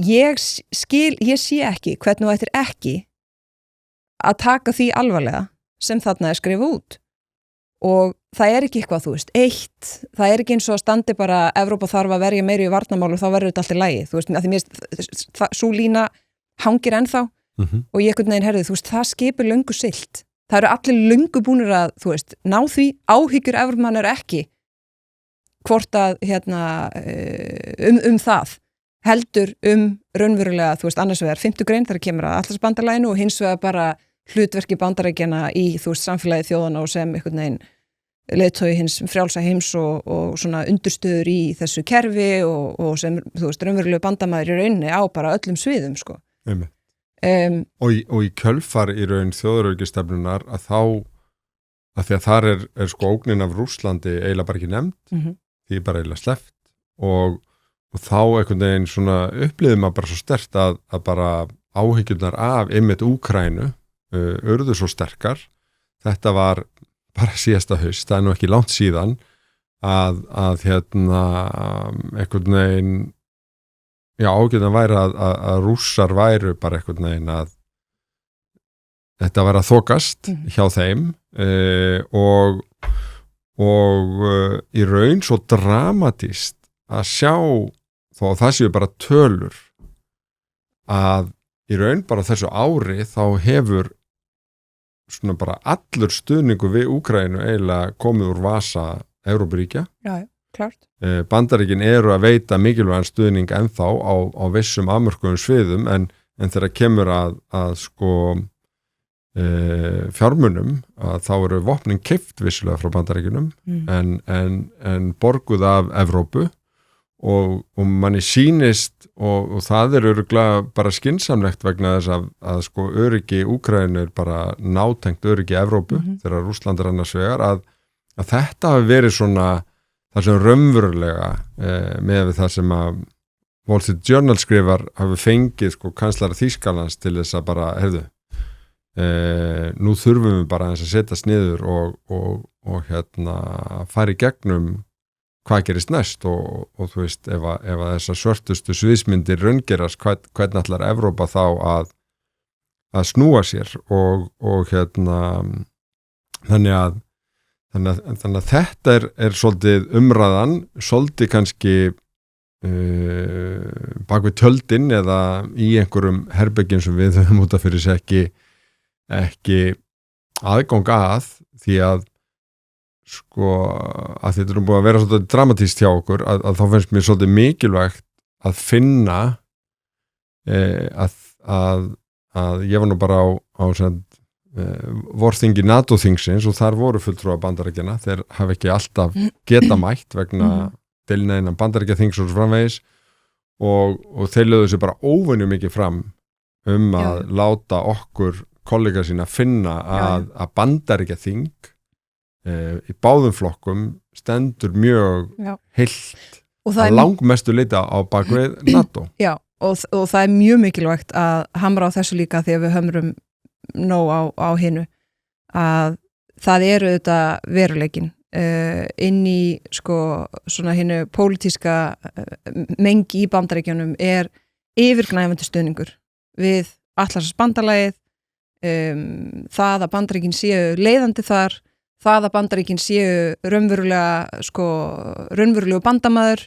ég sé ekki hvernig þú ættir ekki að taka því alvarlega sem þarna er skrifað út. Og það er ekki eitthvað, þú veist, það er ekki eins og að standi bara Evrópa þarf að verja meiri í varnarmál og þá verður þetta allt í lagi. Þú veist, að því mér svo lína hangir ennþá og ég einhvern veginn herði, þú veist, það skipur löngu siglt. Það eru allir löngu búnir að, þú veist, ná því áhyggjur Evrópumann er ekki hvort að það heldur raunverulega, þú veist, annars vegar 5. grein þar kemur að Atlantshafsbandalaginu og hins vegar bara hlutverki Bandaríkjanna í, þú veist, samfélagi þjóðana og sem einhvern veginn leiðtogi hins frjálsa heims og svona undurstöður í þessu kerfi og sem, þú veist, raunverulega bandamaður í rauninni á bara öllum sviðum, sko. Og í kjölfar í raun þjóðaröryggistefnunar að þá, að því að þar er sko ógnin af Rússlandi eiginlega bara ekki nefnd, því bara eiginlega sleppt og þá einhvern veginn svona upplifði maður bara svo sterkt að bara áhyggjurnar af einmitt Úkraínu urðu svo sterkar. Þetta var bara síðasta haust, það er nú ekki langt síðan að einhvern veginn áhyggjurnar væri að Rússar væru bara einhvern veginn að þetta var að þokast hjá þeim og í raun svo dramatískt að sjá þó að það séu bara tölur að í raun bara þessu ári þá hefur svona bara allur stuðningu við Úkraínu eiginlega komið úr vasa Evrópuríkja. Já, klart. Bandaríkin eru að veita mikilvægan stuðning ennþá á vissum afmörkuðum sviðum en þegar kemur að sko fjármunum að þá eru vopnin keypt vissulega frá Bandaríkinum en borguð af Evrópu og manni sýnist og það örugglega bara skynsamlegt vegna þess að sko öryggi Úkraínu bara nátengt öryggi Evrópu þegar Rússland annars vegar að þetta hafi verið svona það sem raunverulega með við það sem að Wall Street Journal skrifar hafi fengið sko kanslara Þýskalands til þess að bara, nú þurfum við bara að setjast niður og hérna fara í gegnum hvað gerist næst og þú veist ef að þessar svörtustu sviðsmyndir raungerast hvernig ætlar Evrópa þá að snúa sér og hérna þannig að þetta er svolítið umræðan, svolítið kannski bak við tjöldin eða í einhverjum herbergjum sem við höfum út af fyrir sig ekki aðgang að því að sko að þetta búið að vera svolítið dramatískt hjá okkur að þá finnst mér svolítið mikilvægt að finna að ég var nú bara á vorþingi NATO-þingsins og þar voru fulltrúa Bandaríkjanna, þeir hafa ekki alltaf geta mætt vegna deilina innan Bandaríkjaþings og framvegis og þeir lögðu sér bara óvenju mikið fram að láta okkur kollega sína finna að Bandaríkjaþing í báðum flokkum stendur mjög heilt að langmestu leita á bakvið NATO. Já, og það er mjög mikilvægt að hamra á þessu líka því að við hömrum nóg á hinu að það eru þetta veruleikin inn í sko svona hinu pólitíska mengi í Bandaríkjunum er yfirgnæfandi stuðningur við Atlantshafsbandalagið, það að Bandaríkin séu leiðandi þar, það að Bandaríkin séu raunverulegu bandamaður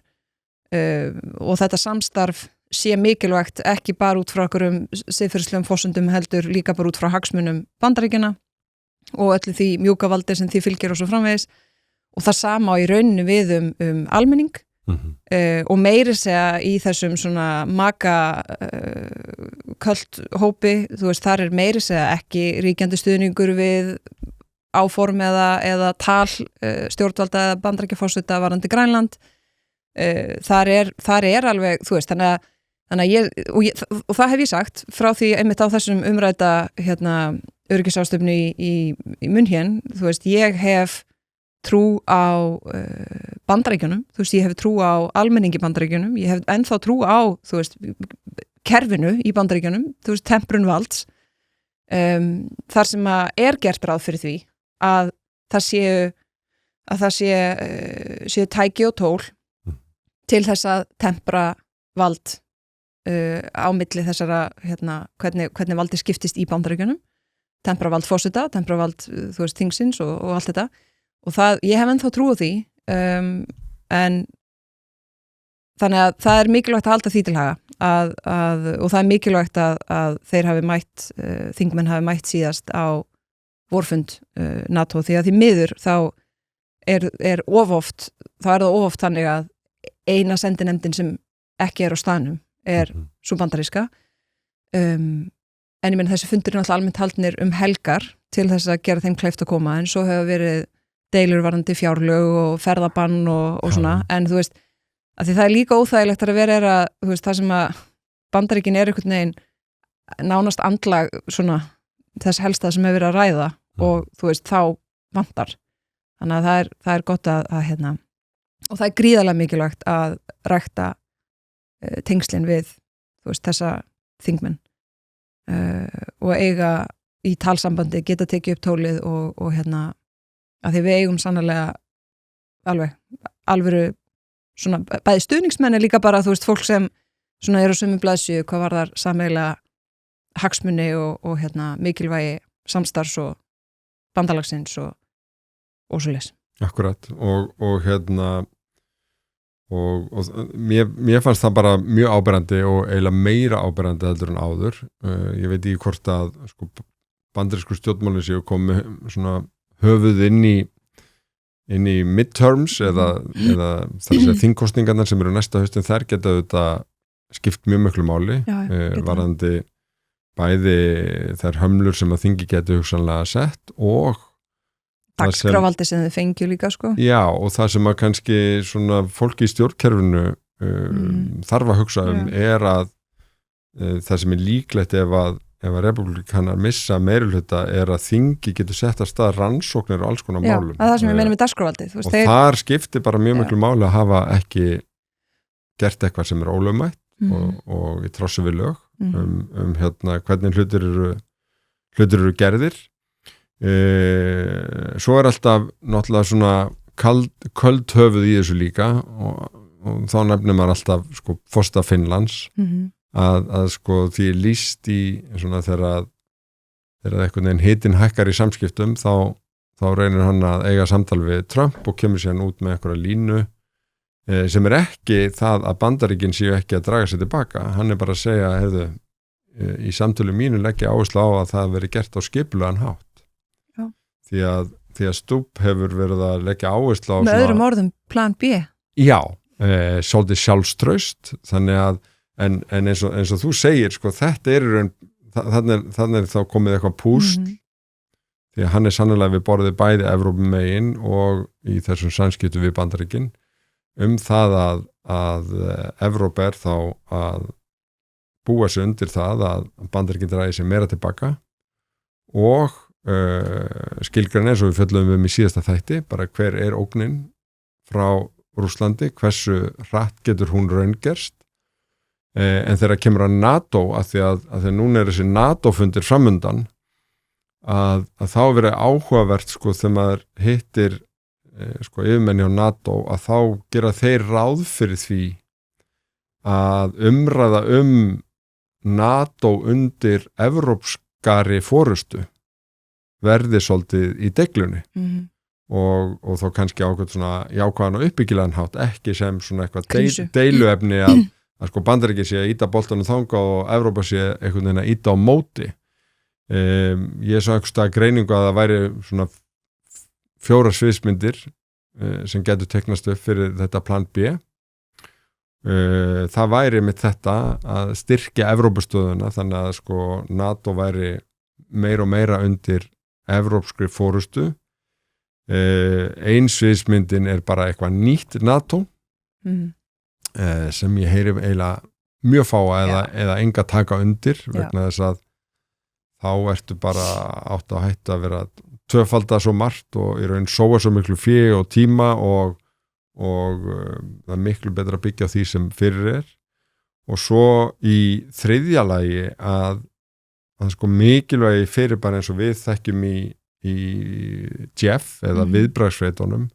og þetta samstarf sé mikilvægt ekki bara út frá okkurum siðferðislegum forsendum heldur líka bara út frá hagsmunum Bandaríkjana og öllu því mjúkavaldi sem því fylgir og svo framvegis og það sama á í rauninu við almenning og meiri segja í þessum svona maka köld hópi, þú veist, þar er meiri segja ekki ríkjandi stuðningur við áform eða tal stjórnvalda eða Bandaríkjaforseta varðandi Grænland þar er alveg, þú veist, þannig að og það hef ég sagt frá því einmitt á þessum umrædda öryggisráðstefnu í München, þú veist, ég hef trú á Bandaríkjunum, þú veist, ég hef trú á almenningi Bandaríkjunum, ég hef ennþá trú á, þú veist, kerfinu í Bandaríkjunum, þú veist, temprun valds þar sem að er gert ráð fyrir því að það séu tæki og tól til þess að tempra vald á milli þessara hvernig valdi skiptist í Bandaríkjunum, tempra vald forseta, tempra vald, þú veist, þingsins og allt þetta og það, ég hef ennþá trú á því en þannig að það er mikilvægt að halda því til haga og það er mikilvægt að þeir hafi mætt, þingmenn hafi mætt síðast á vorfund NATO því að því miður þá er ofoft þannig að eina sendinemdin sem ekki er á staðnum er svo bandaríska en ég meina þessi fundur er náttúrulega almennt haldnir helgar til þess að gera þeim kleift að koma en svo hefur verið deilur varðandi fjárlög og ferðabann og svona en þú veist að því það er líka óþægilegt að vera þú veist það sem að Bandaríkin er einhvern veginn nánast andlag svona þess helsta sem hefur verið að ræða og þú veist þá vantar þannig að það er gott að og það er gríðarlega mikilvægt að rækta tengslin við þú veist þessa þingmenn og eiga í talsambandi geta tekið upp tólið og að því við eigum sannlega alvöru svona bæði stuðningsmenn líka bara þú veist fólk sem svona eru á sömu blaðsíðu hvað var þar sameiginlega hagsmuni og mikilvægi samstarfs og bandalagsins og svoleiðis. Akkurat og mér fannst það bara mjög áberandi og eiginlega meira áberandi heldur en áður. Ég veit ekki hvort að sko, bandarísku stjórnmálin séu komið svona höfuð inn í midterms eða þingkostningarnar sem eru næsta haustin, þær geta auðvitað skipt mjög miklu máli varðandi bæði þær hömlur sem að þingi geti hugsanlega sett og dagskrárvaldi sem þið fengju líka sko. Já, og það sem að kannski svona fólki í stjórnkerfinu þarf að hugsa er að það sem er líklegt ef að republikanar missa meirihluta er að þingi getur sett að stað rannsóknir og alls konar málum. Já, það sem ég meina með dagskrárvaldið. Og þar skiptir bara mjög miklu máli að hafa ekki gert eitthvað sem er ólögmætt og í trossi við lög hvernig hlutir eru gerðir. Svo er alltaf náttúrulega svona köld höfuð í þessu líka og þá nefnir maður alltaf sko forseta Finnlands að sko því lýst í svona þegar einhvern veginn hitinn hækkar í samskiptum þá reynir hann að eiga samtal við Trump og kemur sér út með einhverja línu sem er ekki það að Bandaríkin séu ekki að draga sér tilbaka, hann er bara að segja hefðu, í samtölu mínu leggja áherslu á að það veri gert á skipulegan hátt því að Stubb hefur verið að leggja áherslu á með öðrum orðum plan B já, svolítið sjálfstraust þannig að en eins og þú segir sko þetta þannig er þá komið eitthvað púsl því að hann er sannlega við borðið bæði Evrópumegin og í þessum samskiptum við Bandaríkin það að Evrópa er þá að búa sig undir það að Bandaríkin dragi sig meira tilbaka og skilgrein eins og við fjöllum í síðasta þætti, bara hver er ógnin frá Rússlandi, hversu hratt getur hún raungerst en þegar kemur að NATO að því að núna er þessi NATO-fundir framundan að þá verið áhugavert sko þegar maður hittir sko yfirmenni á NATO að þá gera þeir ráð fyrir því að umræða NATO undir evrópskari forustu verði svolítið í deglunni og þá kannski ákveð svona jákvæðan og uppbyggilegan hátt ekki sem svona eitthvað deiluefni að sko Bandaríkin sé að íta boltanum þanga og Evrópa sé einhvern veginn að íta á móti ég sá einhverstað greiningu að það væri svona 4 sviðsmyndir sem getur teknast upp fyrir þetta plan B það væri með þetta að styrkja Evrópustöðuna þannig að sko NATO væri meira og meira undir evrópskri fórustu ein sviðsmyndin er bara eitthvað nýtt NATO sem ég heyri eiginlega mjög fáa eða enga taka undir vegna þess að þá ertu bara átt að hætta að vera tvöfalda svo margt og í raun sóa svo miklu fé og tíma og það er miklu betra að byggja því sem fyrir er og svo í þriðja lagi að sko mikilvægi fyrir bara eins og við þekkjum í Jeff eða viðbragðsveitunum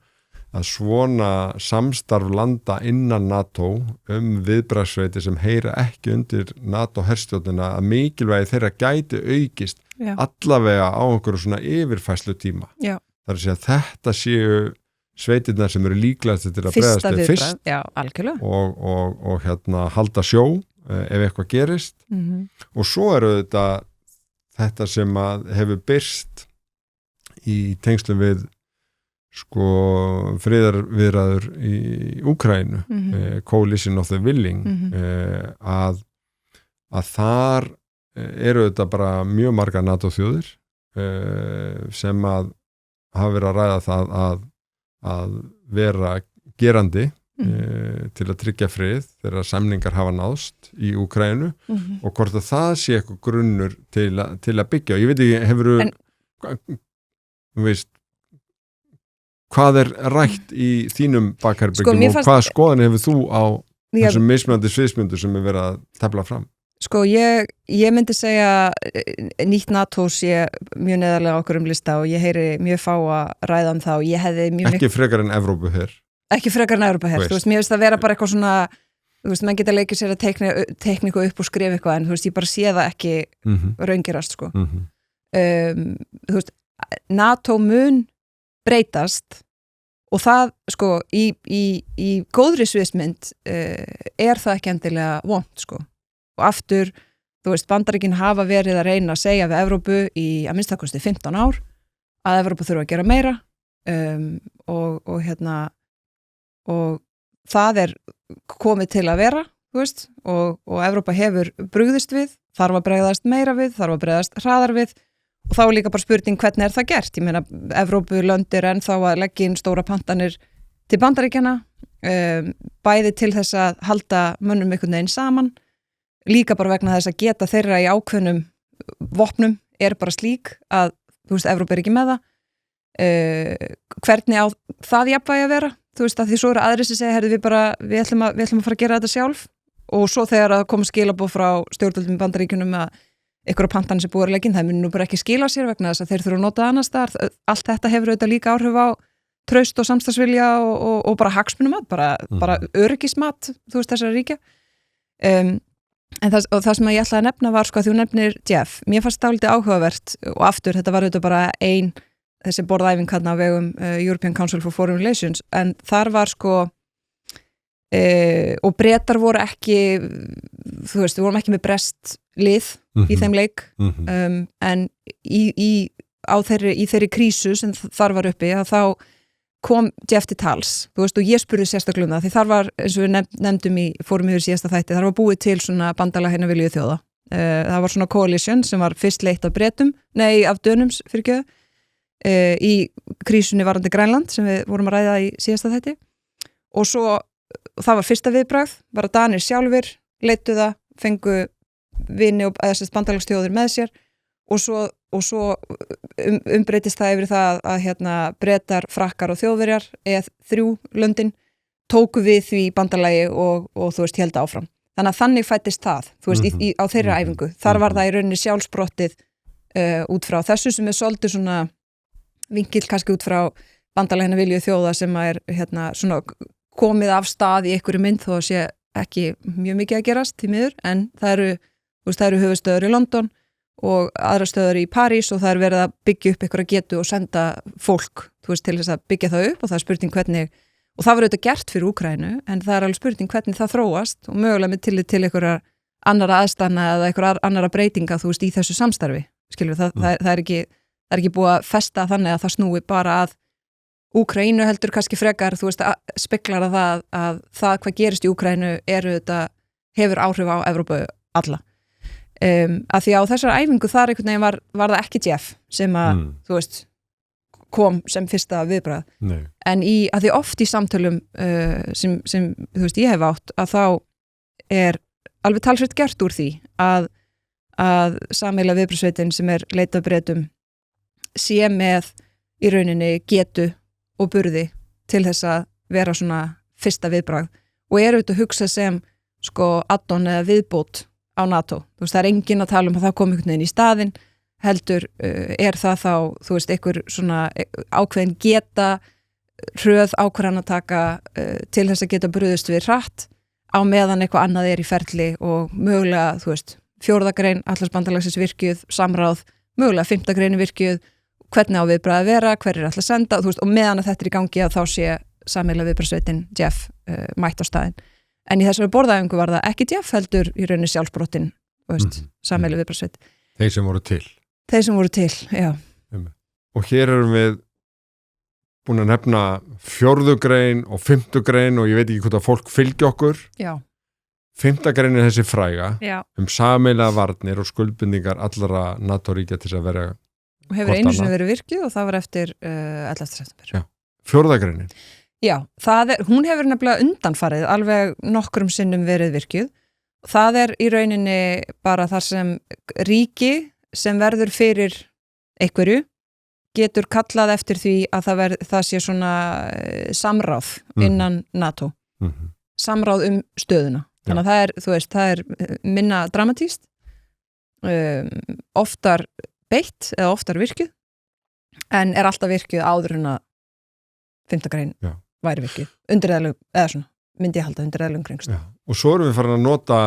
að svona samstarf landa innan NATO viðbragðsveiti sem heyra ekki undir NATO-herstjórnina að mikilvægi þeirra gæti aukist allavega á einhverju svona yfirfæslu tíma. Já. Það er að segja að þetta séu sveitirnar sem eru líklegast til að bregðast fyrst já, algjörlega. Og halda sjó ef eitthvað gerist og svo eru þetta sem að hefur birst í tengslum við sko friðarviðræður í Úkraínu Coalition of the Willing að þar eru þetta bara mjög marga NATO-þjóðir sem að hafa verið að ræða það að vera gerandi til að tryggja frið þegar samningar hafa náðst í Úkraínu og hvort að það sé eitthvað grunnur til að byggja og ég veit ekki, þú veist hvað er rætt í þínum bakherbyggjum og hvaða skoðan hefur þú á þessum mismunandi sviðsmyndu sem er verið að tefla fram? Sko ég myndi segja nýtt NATO sé mjög neðarlega okkur lista og ég heyri mjög fá að ræða það og ég hefði mjög ekki frekar en Evrópu her ekki frekar en Evrópu her, þú veist, mér finnst það vera bara eitthvað svona, þú veist, mann geta leikið sér að tekníku upp og skrifa eitthvað en þú veist, ég bara sé það ekki raungerast sko þú veist, NATO mun breytast og það sko í góðri sviðsmynd er það ekki endilega vont sko og aftur þú veist, Bandaríkin hafa verið að reyna að segja við Evrópu í að minnstakosti 15 ár að Evrópu þurfa að gera meira og það komið til að vera, þú veist, og Evrópa hefur brugðist við, þarf að bregðast meira við, þarf að bregðast hraðar við og þá líka bara spurning hvernig það gert. Ég meina, Evrópulöndir ennþá að leggja inn stóra pantanir til Bandaríkjana, bæði til þess að halda mönnum einhvern veginn saman, líka bara vegna þess að geta þeirra í ákveðnum vopnum bara slík að, þú veist, Evrópa ekki með það. Hvernig á það jafnvægi að vera? Þú veist, að því svo aðrir sem segja, herri, við ætlum að fara að gera þetta sjálf og svo þegar að koma skilaboð frá stjórnvöldum í Bandaríkjunum að einhverja pantanir sem búið að leggja inn, það mun nú bara ekki skila sér vegna þess að þeir þurfa að nota annars staðar. Allt þetta hefur auðvitað líka áhrif á traust og samstarfsvilja og bara hagsmunumat, bara öryggismat, þú veist, þessara ríkja. En það sem ég ætlaði að nefna var, sko, að þú nefnir Jeff, mér fannst það dálítið áhugavert og aftur, þetta var auðvitað bara þessi borðæfing hérna á vegum European Council for Foreign Relations, en þar var sko og Bretar voru ekki, þú veist, við vorum ekki með brest lið í þeim leik, en í þeirri krísu sem þar var uppi, að þá kom Jeff til tals, þú veist, og ég spurði sérstaklega um það, því þar var, eins og við nefndum fórum yfir síðasta þætti, þar var búið til svona bandalag hérna viljuðu þjóða, það var svona coalition sem var fyrst leitt af Dönum fyrirgjöðu, í krísunni varandi Grænland sem við vorum að ræða í síðasta þætti og svo það var fyrsta viðbragð, var að Danir sjálfur leittu það, fengu vini og bandalagsþjóðir með sér og svo umbreytist það yfir það að Bretar, Frakkar og Þjóðverjar þrjú löndin tóku við því bandalagi og þú veist, héldu áfram. Þannig fættist það, þú veist, á þeirra æfingu. Þar var það í rauninni sjálfsbrottið út frá þessu sem svolítið svona vinkill kannski út frá bandalagina viljuðu þjóða sem svona komið af stað í einhverju mynd þó að sé ekki mjög mikið að gerast því miður, en það eru höfuðstöður í London og aðra stöður í París og það verið að byggja upp einhverja getu og senda fólk, þú veist, til þess að byggja það upp og það spurning hvernig, og það var auðvitað gert fyrir Úkraínu, en það alveg spurning hvernig það þróast og mögulega með tillit til einhverja annara aðstæðna eða einhverja annara breytinga, þú veist, í þessu samstarfi, skilur við, það er ekki búið að festa þannig að það snúi bara að Úkraínu heldur kannski frekar, þú veist, speklar að það hvað gerist í Úkraínu hefur áhrif á Evrópu alla. Að því á þessar æfingu þar einhvern veginn var það ekki Jeff sem að, þú veist, kom sem fyrsta viðbragð. Nei. En að því oft í samtölum sem þú veist, ég hef átt, að þá alveg talsveit gert úr því að sameiginlega viðbragðsveitin sem leitað Bretum sé með í rauninni getu og burði til þess að vera svona fyrsta viðbragð og auðvitað að hugsa sem sko add-on eða viðbót á NATO. Þú veist, það enginn að tala um að það kom einhvern veginn í staðinn, heldur það þá, þú veist, einhver svona ákveðin geta hröð ákvarðan að taka til þess að geta brugðist við hratt á meðan eitthvað annað í ferli og mögulega, þú veist, 4. grein Atlantshafsbandalagsins virkjuð, samráð, mögulega 5. grein virkjuð, hvernig á viðbragð að vera, hverjir ætla að senda, þú veist, og meðan að þetta í gangi að þá sé sameiginlega viðbragðsveitin Jeff mætt á staðinn. En í þessari borðæfingu var það ekki Jeff heldur í rauninni sjálfsbrottin, þú veist, sameiginlega viðbragðsveit. Þeir sem voru til, já. Og hér erum við búin að nefna 4. grein og 5. grein og ég veit ekki hvort að fólk fylgi okkur. Já. 5. grein þessi fræga sameiginlega varnir og skuldbindingar allra NATO-ríkja til að vera og hefur einu sinni verið virkjuð og það var eftir 11. september. Já, 4. greinin. Já, hún hefur nefnilega undanfarið alveg nokkrum sinnum verið virkjuð. Það í rauninni bara þar sem ríki sem verður fyrir einhverju getur kallað eftir því að það sé svona samráð innan NATO. Samráð stöðuna. Þannig að þú veist, það minna dramatíst, oftar beitt eða oftar virkjuð en alltaf virkjuð áður en að 5. grein væri virkjuð undir eða svona, myndi ég halda undir eðlum kringst. Og svo erum við farin að nota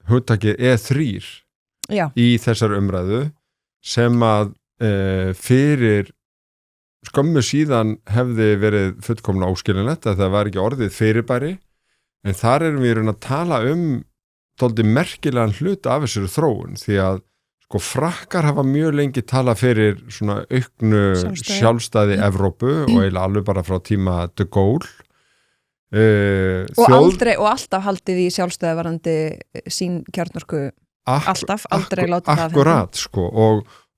hugtakið E3 í þessar umræðu sem að fyrir skömmu síðan hefði verið fullkomna óskilinlegt að það var ekki orðið fyrirbæri en þar erum við að tala dálítið merkilegan hlut af þessari þróun því að sko frakkar hafa mjög lengi talað fyrir svona auknu sjálfstæði Evrópu og eiginlega alveg bara frá tíma de Gaulle og alltaf haldið í sjálfstæði varandi sín kjarnorku aldrei látið það akkurat sko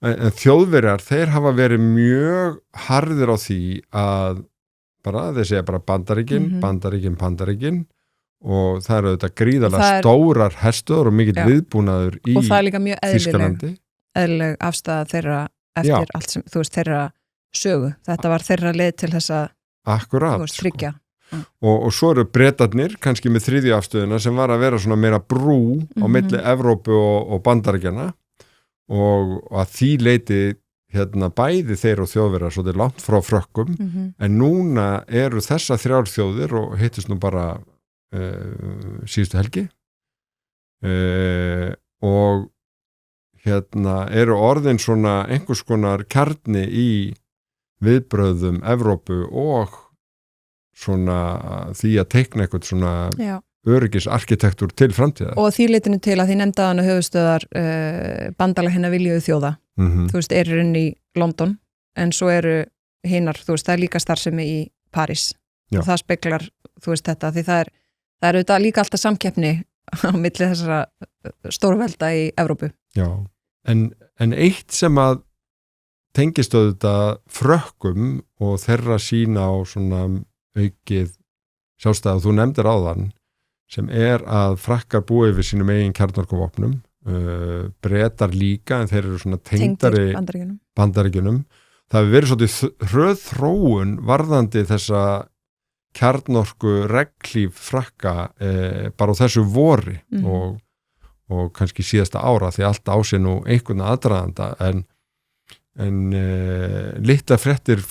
en Þjóðverjar þeir hafa verið mjög harðir á því að þeir segja bara Bandaríkin og það eru þetta gríðarlega stórar herstöður og mikill viðbúnaður í Þýskalandi. Og það líka mjög eðlileg afstæða þeirra eftir allt sem, þú veist, þeirra sögu. Þetta var þeirra leið til þess að tryggja. Og svo eru Bretarnir kannski með þriðju afstöðuna sem var að vera svona meira brú á milli Evrópu og Bandaríkjana og að því leiti bæði þeir og Þjóðverjar svolítið langt frá frökkum en núna eru þessa 3 þjóðir og hittist nú bara síðustu helgi og eru orðin svona einhvers konar kjarni í viðbröðum Evrópu og svona því að teikna eitthvað svona öryggisarkitektúr til framtíðar. Og því leitinu til að því nefndaðan og höfustöðar bandalag hinna viljuðu þjóða þú veist, eru inn í London en svo eru hinnar, þú veist, það líka starfsemi í París og það speklar, þú veist, þetta því það er auðvitað líka alltaf samkeppni á milli þessara stórvelda í Evrópu. Já, en eitt sem að tengist auðvitað frökkum og þeirra sína á svona aukið sjálfstæði og þú nefndir áðan sem að frakkar búi yfir sínum eigin kjarnorkuvopnum Bretar líka en þeir eru svona tengdari Bandaríkjunum. Það hefur verið svolítið hröð þróun varðandi þessa kjarnorku reglíf frakka bara á þessu vori og kannski síðasta ára því allt á sig nú einhvern aðdraðanda en litla fréttir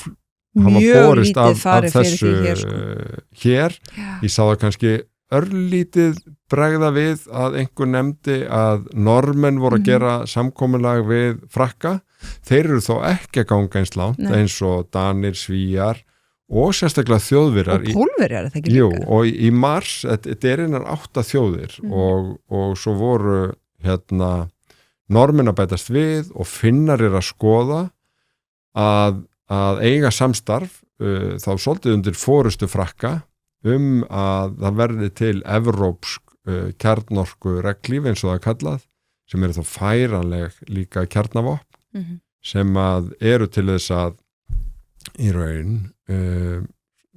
hafa borist af þessu hér. Ég sá það kannski örlítið bregða við að einhver nefndi að Normenn voru að gera samkomulag við frakka. Þeir eru þó ekki að ganga eins langt eins og Danir, Svíjar og sérstaklega Þjóðverjar. Og Pólverjar, það ekki líka? Jú, og í mars, þetta innan 8 þjóðir og svo voru Normenn að bætast við og Finnar að skoða að eiga samstarf þá svolítið undir forystu frakka að það verði til evrópsk kjarnorku reglíf eins og það kallað sem eru þá færanleg líka kjarnavopn sem að eru til þess að í raun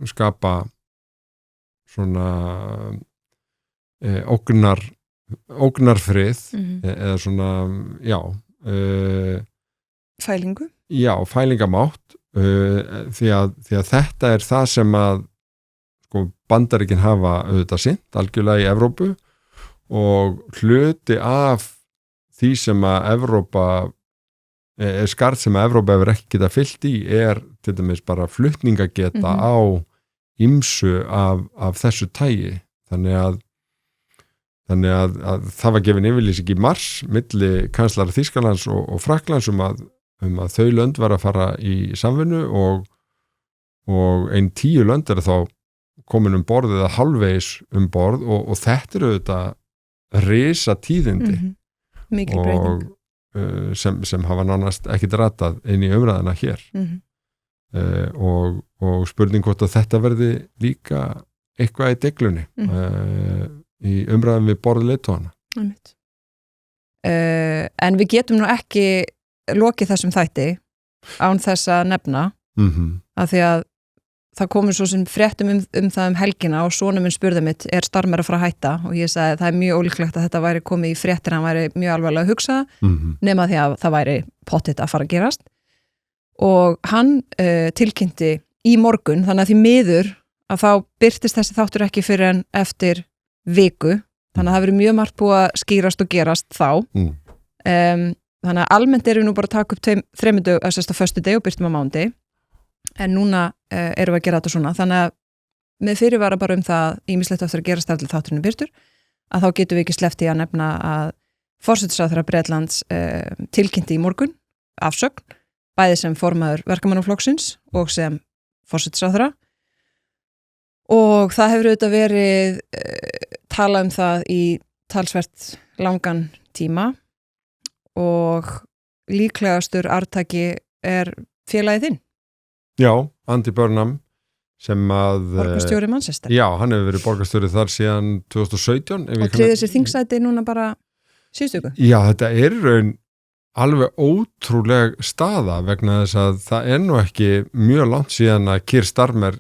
skapa svona ógnarfrið eða svona fælingu? Já, fælingamátt því að þetta er það sem að Bandaríkin hafa auðvitað sinnt algjörlega í Evrópu og hluti af því sem að Evrópa skarð sem að Evrópa hefur ekki geta fyllt í til dæmis bara flutningageta á ýmsu af þessu tagi þannig að það var gefin yfirlýsing í mars milli kanslara Þýskalands og Frakklands að þau lönd var að fara í samvinnu og 10 lönd þá komin borð eða halvvegis borð og þetta eru auðvitað risa tíðindi mikil breyting sem hafa nánast ekki ratað inn í umræðina hér og spurning hvort að þetta verði líka eitthvað í deglunni í umræðin við borð leiðtogana. En við getum nú ekki lokið þessum þætti án þess að nefna af því að það komur svo sem fréttum það helgina og sonur minn spurði mitt Stormur að fara að hætta og ég sagði það mjög ólíklegt að þetta væri komið í fréttir hann væri mjög alvarlega að hugsa nema því að það væri pottitt að fara að gerast og hann tilkynnti í morgun þannig að því miður að þá birtist þessi þáttur ekki fyrir en eftir viku þannig að það verið mjög margt búið að skýrast og gerast þá þannig að almennt erum við nú bara að taka upp 3 dög á föstudegi og birtum á mánundi en núna erum við að gera þetta svona þannig að með fyrirvara bara það ýmislegt eftir að gerast allir þátturinn birtur að þá getum við ekki sleppt í að nefna að forsætisráðherra Bretlands tilkynnti í morgun afsögn bæði sem formaður verkamannaflokksins og sem forsætisráðherra og það hefur auðvitað verið talað það í talsvert langan tíma og líklegastur arftaki félagið þinn. Já, Andy Burnham sem að Borgarstjóri Manchester. Já, hann hefur verið borgarstjóri þar síðan 2017 og tryggði sér þingsæti núna bara síðustu viku. Já, þetta raun alveg ótrúleg staða vegna þess að það nú ekki mjög langt síðan að Keir Starmer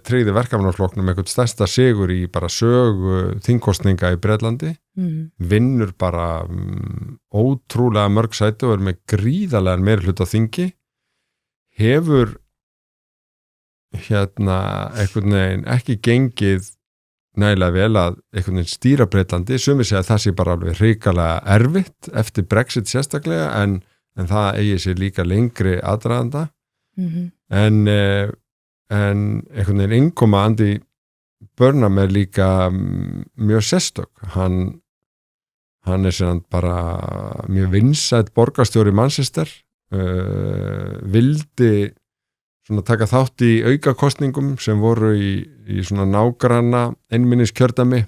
tryggði verkefnaflokknum eitthvað stærsta sigur í bara sögu þingkostninga í Bretlandi, vinnur bara ótrúlega mörg sæti og með gríðarlegan meirihluta þingi, hefur einhvern veginn ekki gengið nægilega vel að einhvern veginn stýra Bretlandi, sumir segja að það sé bara alveg hrikalega erfitt eftir Brexit sérstaklega en það eigi sér líka lengri aðdraganda en einhvern veginn innkoma Andy Burnham líka mjög sérstök, hann sem bara mjög vinsæll borgarstjóri Manchester, vildi svona taka þátt í aukakostningum sem voru í svona nágranna einminniskjördæmi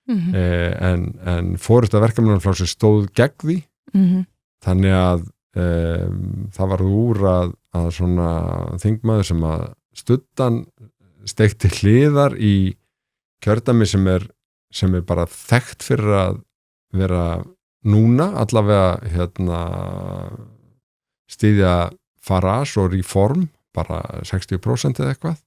en forysta verkefnaflokksins stóð gegn því þannig að það var úr að svona þingmaður sem að studdan steikti hliðar í kjördæmi sem er bara þekkt fyrir að vera núna allavega styðja Farage og Reform bara 60% eða eitthvað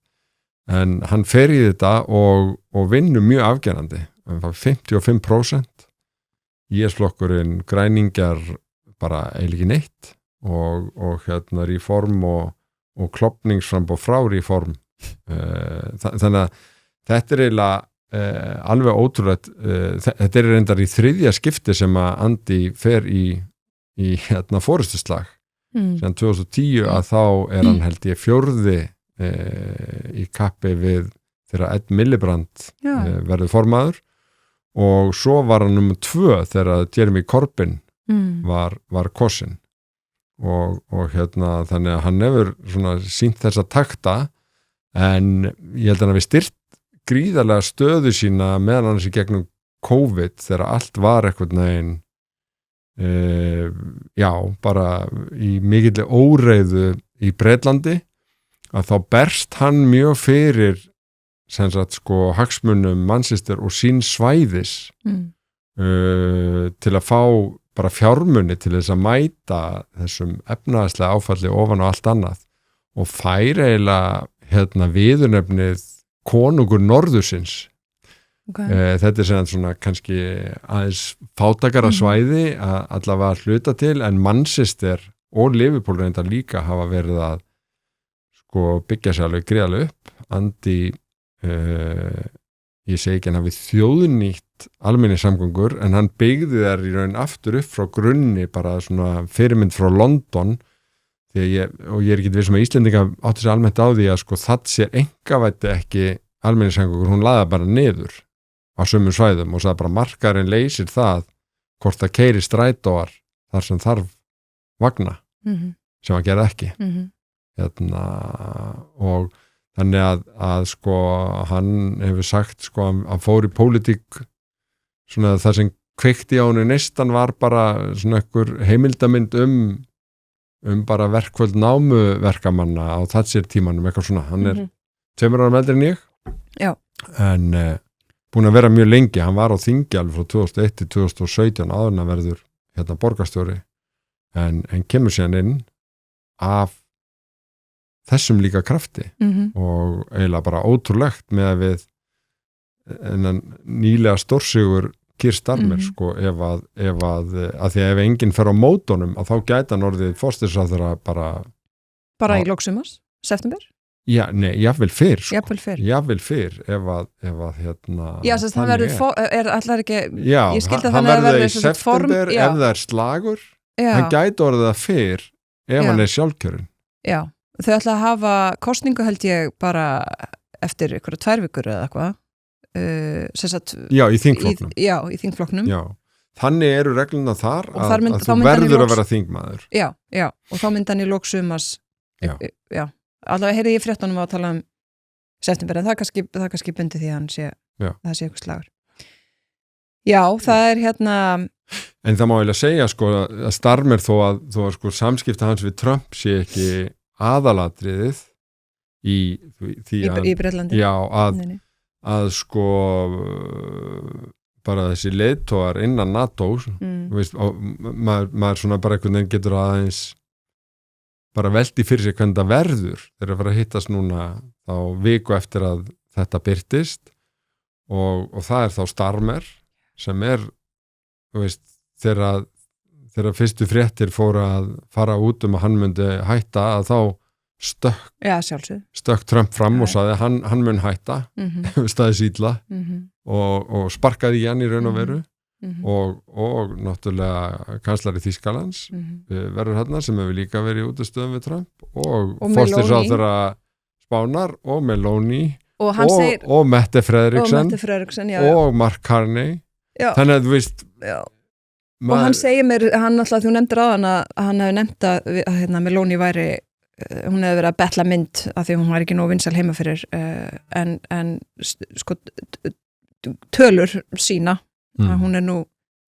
en hann fer í þetta og vinnur mjög afgerandi, hann var 55%, IS-flokkurinn græningjar bara eiginlega ekki neitt og Reform og klopningsframboð frá Reform þannig að þetta eiginlega alveg ótrúlegt, þetta reyndar í þriðja skipti sem að Andy fer í forystuslag sem 2010 að þá hann held ég fjórði í kappi við þegar Ed Miliband verður formaður og svo var hann nummer 2 þegar Jeremy Corbyn var kosinn og þannig að hann hefur svona sýnt þessa takta en ég held að hann hafi styrt gríðarlega stöðu sína meðan hans í gegnum COVID þegar allt var eitthvað neginn bara í mikilli óreiðu í Bretlandi að þá berst hann mjög fyrir sem sagt hagsmunum Manchester og sín svæðis til að fá bara fjármuni til þess að mæta þessum efnahagslega áfalli ofan á allt annað og fær eiginlega viðurnefnið konungur norðursins. Þetta sem svona kannski aðeins fátakara svæði að allavega hluta til en Manchester og Liverpool reynda líka hafa verið að byggja sér alveg greiðlega upp. Andy ég segi ekki hann hafi þjóðnýtt almenningssamgöngur en hann byggði þær í raun aftur upp frá grunni bara svona fyrirmynd frá London og ég ekki viss að Íslendinga átti sér almennt á því að það sér engavætti ekki almenningssamgöngur, hún laði bara niður á sumum svæðum og sagði bara markarinn leysir það hvort það keyri strætóar þar sem þarf vagna sem hann gerði ekki og þannig að hann hefur sagt hann fór í pólitík svona það sem kveikti á hann í neistan var bara svona einhver heimildamynd bara verkvöld námuverkamanna á Thatcher-tímanum eitthvað svona, hann 2 árum eldri en ég en búin að vera mjög lengi, hann var á þingi alveg frá 2001 til 2017 áður en að verður borgarstjóri en kemur síðan inn af þessum líka krafti og eiginlega bara ótrúlegt með að við nýlega stórsigur Keir Starmer ef því ef enginn fer á mótunum að þá gæti hann orðið forsætisráðherra bara í lok sumars, september? Já, nei, jafnvel fyrr jafnvel fyrr ef að Já, þess að það verður allar ekki ég skildi að hann verður í september ef það slagur hann gæti orðið það fyrr ef hann sjálfkjörinn Já, þau ætla að hafa kosningu held ég bara eftir ykkur 2 vikur eða eitthvað Já, í þingflokknum í þingflokknum Þannig eru regluna þar að þú verður að vera þingmaður Já, og þá myndi hann í lok sumars allavega heyrði ég fréttunum að tala september en það er kannski bundið því að það sé eitthvað slagur Já, það hérna En það má eiginlega segja sko að Starmer þó að sko samskipta hans við Trump sé ekki aðalatriðið í Bretlandi. Já, að sko bara þessi leiðtogar innan NATO veist, maður svona bara einhvern veginn getur aðeins bara velti fyrir sig hvernig það verður þegar að fara að hittast núna þá viku eftir að þetta birtist og það þá Starmer sem þú veist, þegar fyrstu fréttir fóru að fara út að hann myndi hætta að þá stökk Trump fram og sagði hann mun hætta staðis illa og sparkaði í hann í raun og veru og náttúrulega kanslari Þýskalands verður hérna sem hefur líka verið út af stöðum við Trump og forsætisráðherra Spánar og Meloni og Mette Frederiksen og Mark Carney þannig að þú veist og hann segir mér, alltaf þú nefndir á hann að hann hefði nefnt að Meloni væri, hún hefði verið að betla mynd af því hún var ekki nóg vinsæl heima fyrir en sko tölur sína að hún nú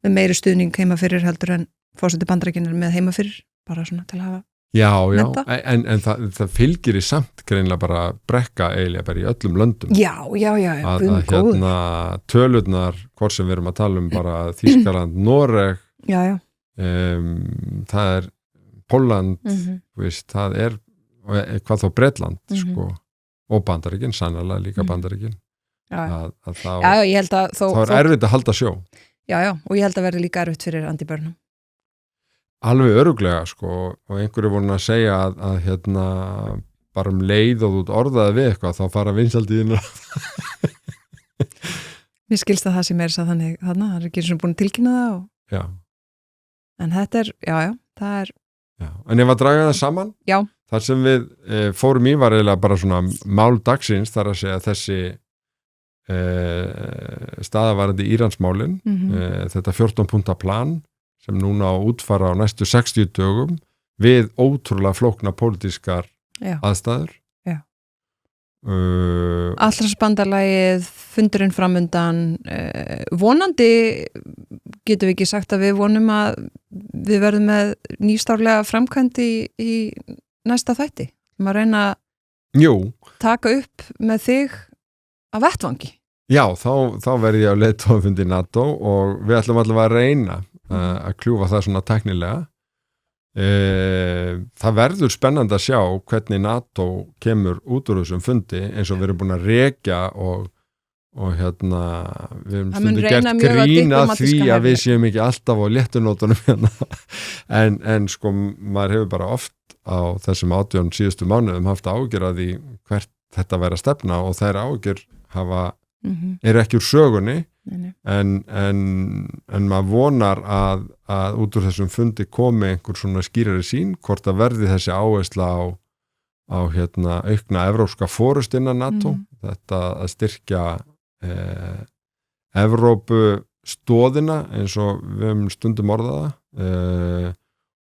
með meiri stuðning heima fyrir heldur en forseti Bandaríkjanna með heima fyrir, bara svona til að hafa Já, en það fylgir í samt greinlega bara brekka eiginlega bara í öllum löndum. Já, að tölurnar, hvort sem við erum að tala bara Þýskaland, Noreg, það Pólland, veist, það hvað þá Bretland, sko, og Bandaríkin, sannarlega líka Bandaríkin. Ég held að þá erfitt að halda sjó. Já, og ég held að verði líka erfitt fyrir Andy Burnham. Alveg örugglega sko og einhverju voru að segja að bara leið og þú orðaði við eitthvað þá fara vinsældiðina Mér skilst að það sem þess að þannig þarna, það ekki eins og búin að tilkynna það en þetta það En ef að draga það saman þar sem við fórum í var eiginlega bara svona mál dagsins þar að segja þessi staðavarandi Íransmálin þetta 14 punkta plan sem núna á útfara á næstu 60 dögum við ótrúlega flókna pólitískar aðstæður. Atlantshafsbandalagið, fundurinn framundan, vonandi getum við ekki sagt að við vonum að við verðum með nýstárlega framkvæmd í næsta þætti. Maður reyna að taka upp með þig að vettvangi. Já, þá verði ég á leiðtogafundi NATO og við ætlum allavega að reyna að kljúfa það svona teknilega. Það verður spennandi að sjá hvernig NATO kemur út úr þessum fundi eins og við erum búin að rekja og við erum stundu gert grín að því að við séum ekki alltaf á léttunótunum en sko maður hefur bara oft á þessum 18 síðustu mánuðum haft ágjör að því hvert þetta væri að stefna og þær ágjör eru ekki úr sögunni en maður vonar að út úr þessum fundi komi einhver svona skýrari sín hvort að verði þessi áhersla á aukna evrópska fórust innan NATO þetta að styrkja Evrópu stóðina eins og við höfum stundum orðaða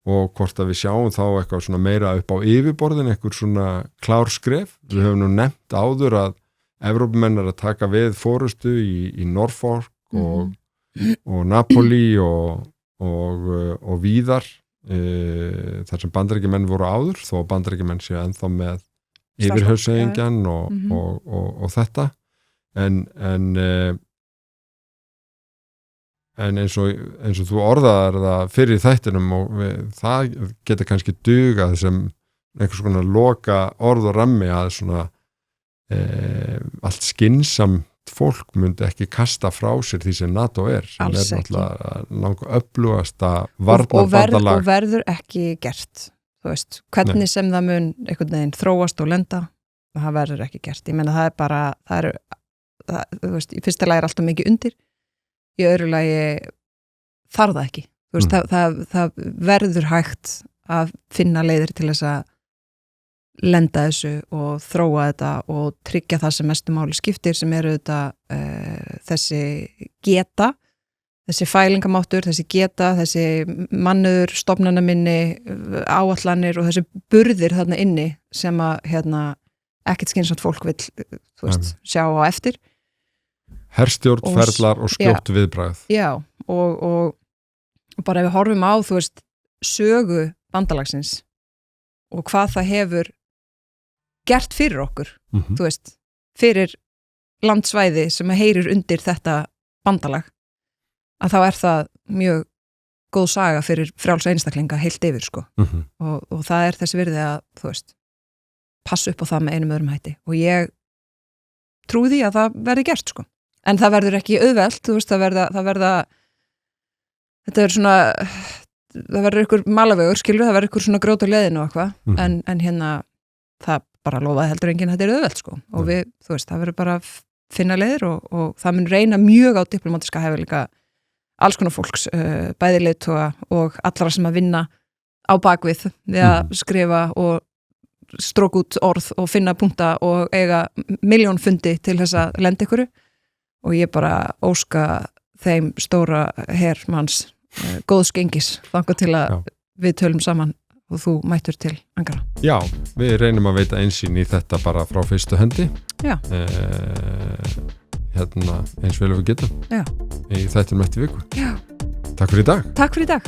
og hvort að við sjáum þá eitthvað svona meira upp á yfirborðin eitthvað svona klár skref við höfum nú nefnt áður að Evrópumenn að taka við fórustu í Norfolk og Napoli og víðar þar sem Bandaríkjamenn voru áður þó Bandaríkjamenn séu ennþá með yfirhauðsegingjan og þetta en eins og þú orðaðar það fyrir þættinum og það geta kannski dugað sem einhvers konar loka orð og rammi að svona allt skynsamt fólk myndi ekki kasta frá sér því sem NATO sem náttúrulega langa öflugasta varnarbandalag og verður ekki gert þú veist, hvernig sem það mun einhvern veginn þróast og lenda það verður ekki gert, ég meina það er bara þú veist, í fyrsta lagi alltaf mikið undir í öðru lagi þarf það ekki þú veist, það verður hægt að finna leiðir til þess að lenda þessu og þróa þetta og tryggja það sem mestu máli skiptir sem eru þetta þessi geta, þessi fælingamáttur, þessi geta, þessi mannur, stofnanaminni, áallanir og þessi burðir þarna inni sem að ekkert skynsamt fólk vill sjá á eftir. herstjórn, ferlar og skjótt viðbragð. Já, og bara ef við horfum á, þú veist, sögu bandalagsins og hvað það hefur gert fyrir okkur, þú veist, fyrir landsvæði sem heyrir undir þetta bandalag, að þá það mjög góð saga fyrir frjálsa einstaklinga heilt yfir, sko. Og það þessi virði að, þú veist, passa upp á það með einum öðrum hætti. Og ég trúi því að það verði gert, sko. En það verður ekki auðvelt, þú veist, þetta svona, það verður ykkur malavegur, skilur, það verður ykkur svona grót á leiðinu og eitthvað, en hérna, það bara lofaði heldur enginn að þetta auðvelt, sko. Og við, þú veist, það verður bara að finna leiðir og það mun reyna mjög á diplomatiska hæfileika alls konar fólks, bæði leiðtoga og allra sem að vinna á bakvið við að skrifa og stróka út orð og finna punkta og eiga milljón fundi til þess að lenda ykkur og ég bara óska þeim stóra hermanns góðs gengis þangað til að við tölum saman og þú mættur til Ankara. Já, við reynum að veita einsýn í þetta bara frá fyrstu hendi. Já. Hérna eins vel við getum. Já. Í þættinum eftir viku. Já. Takk fyrir í dag. Takk fyrir í dag.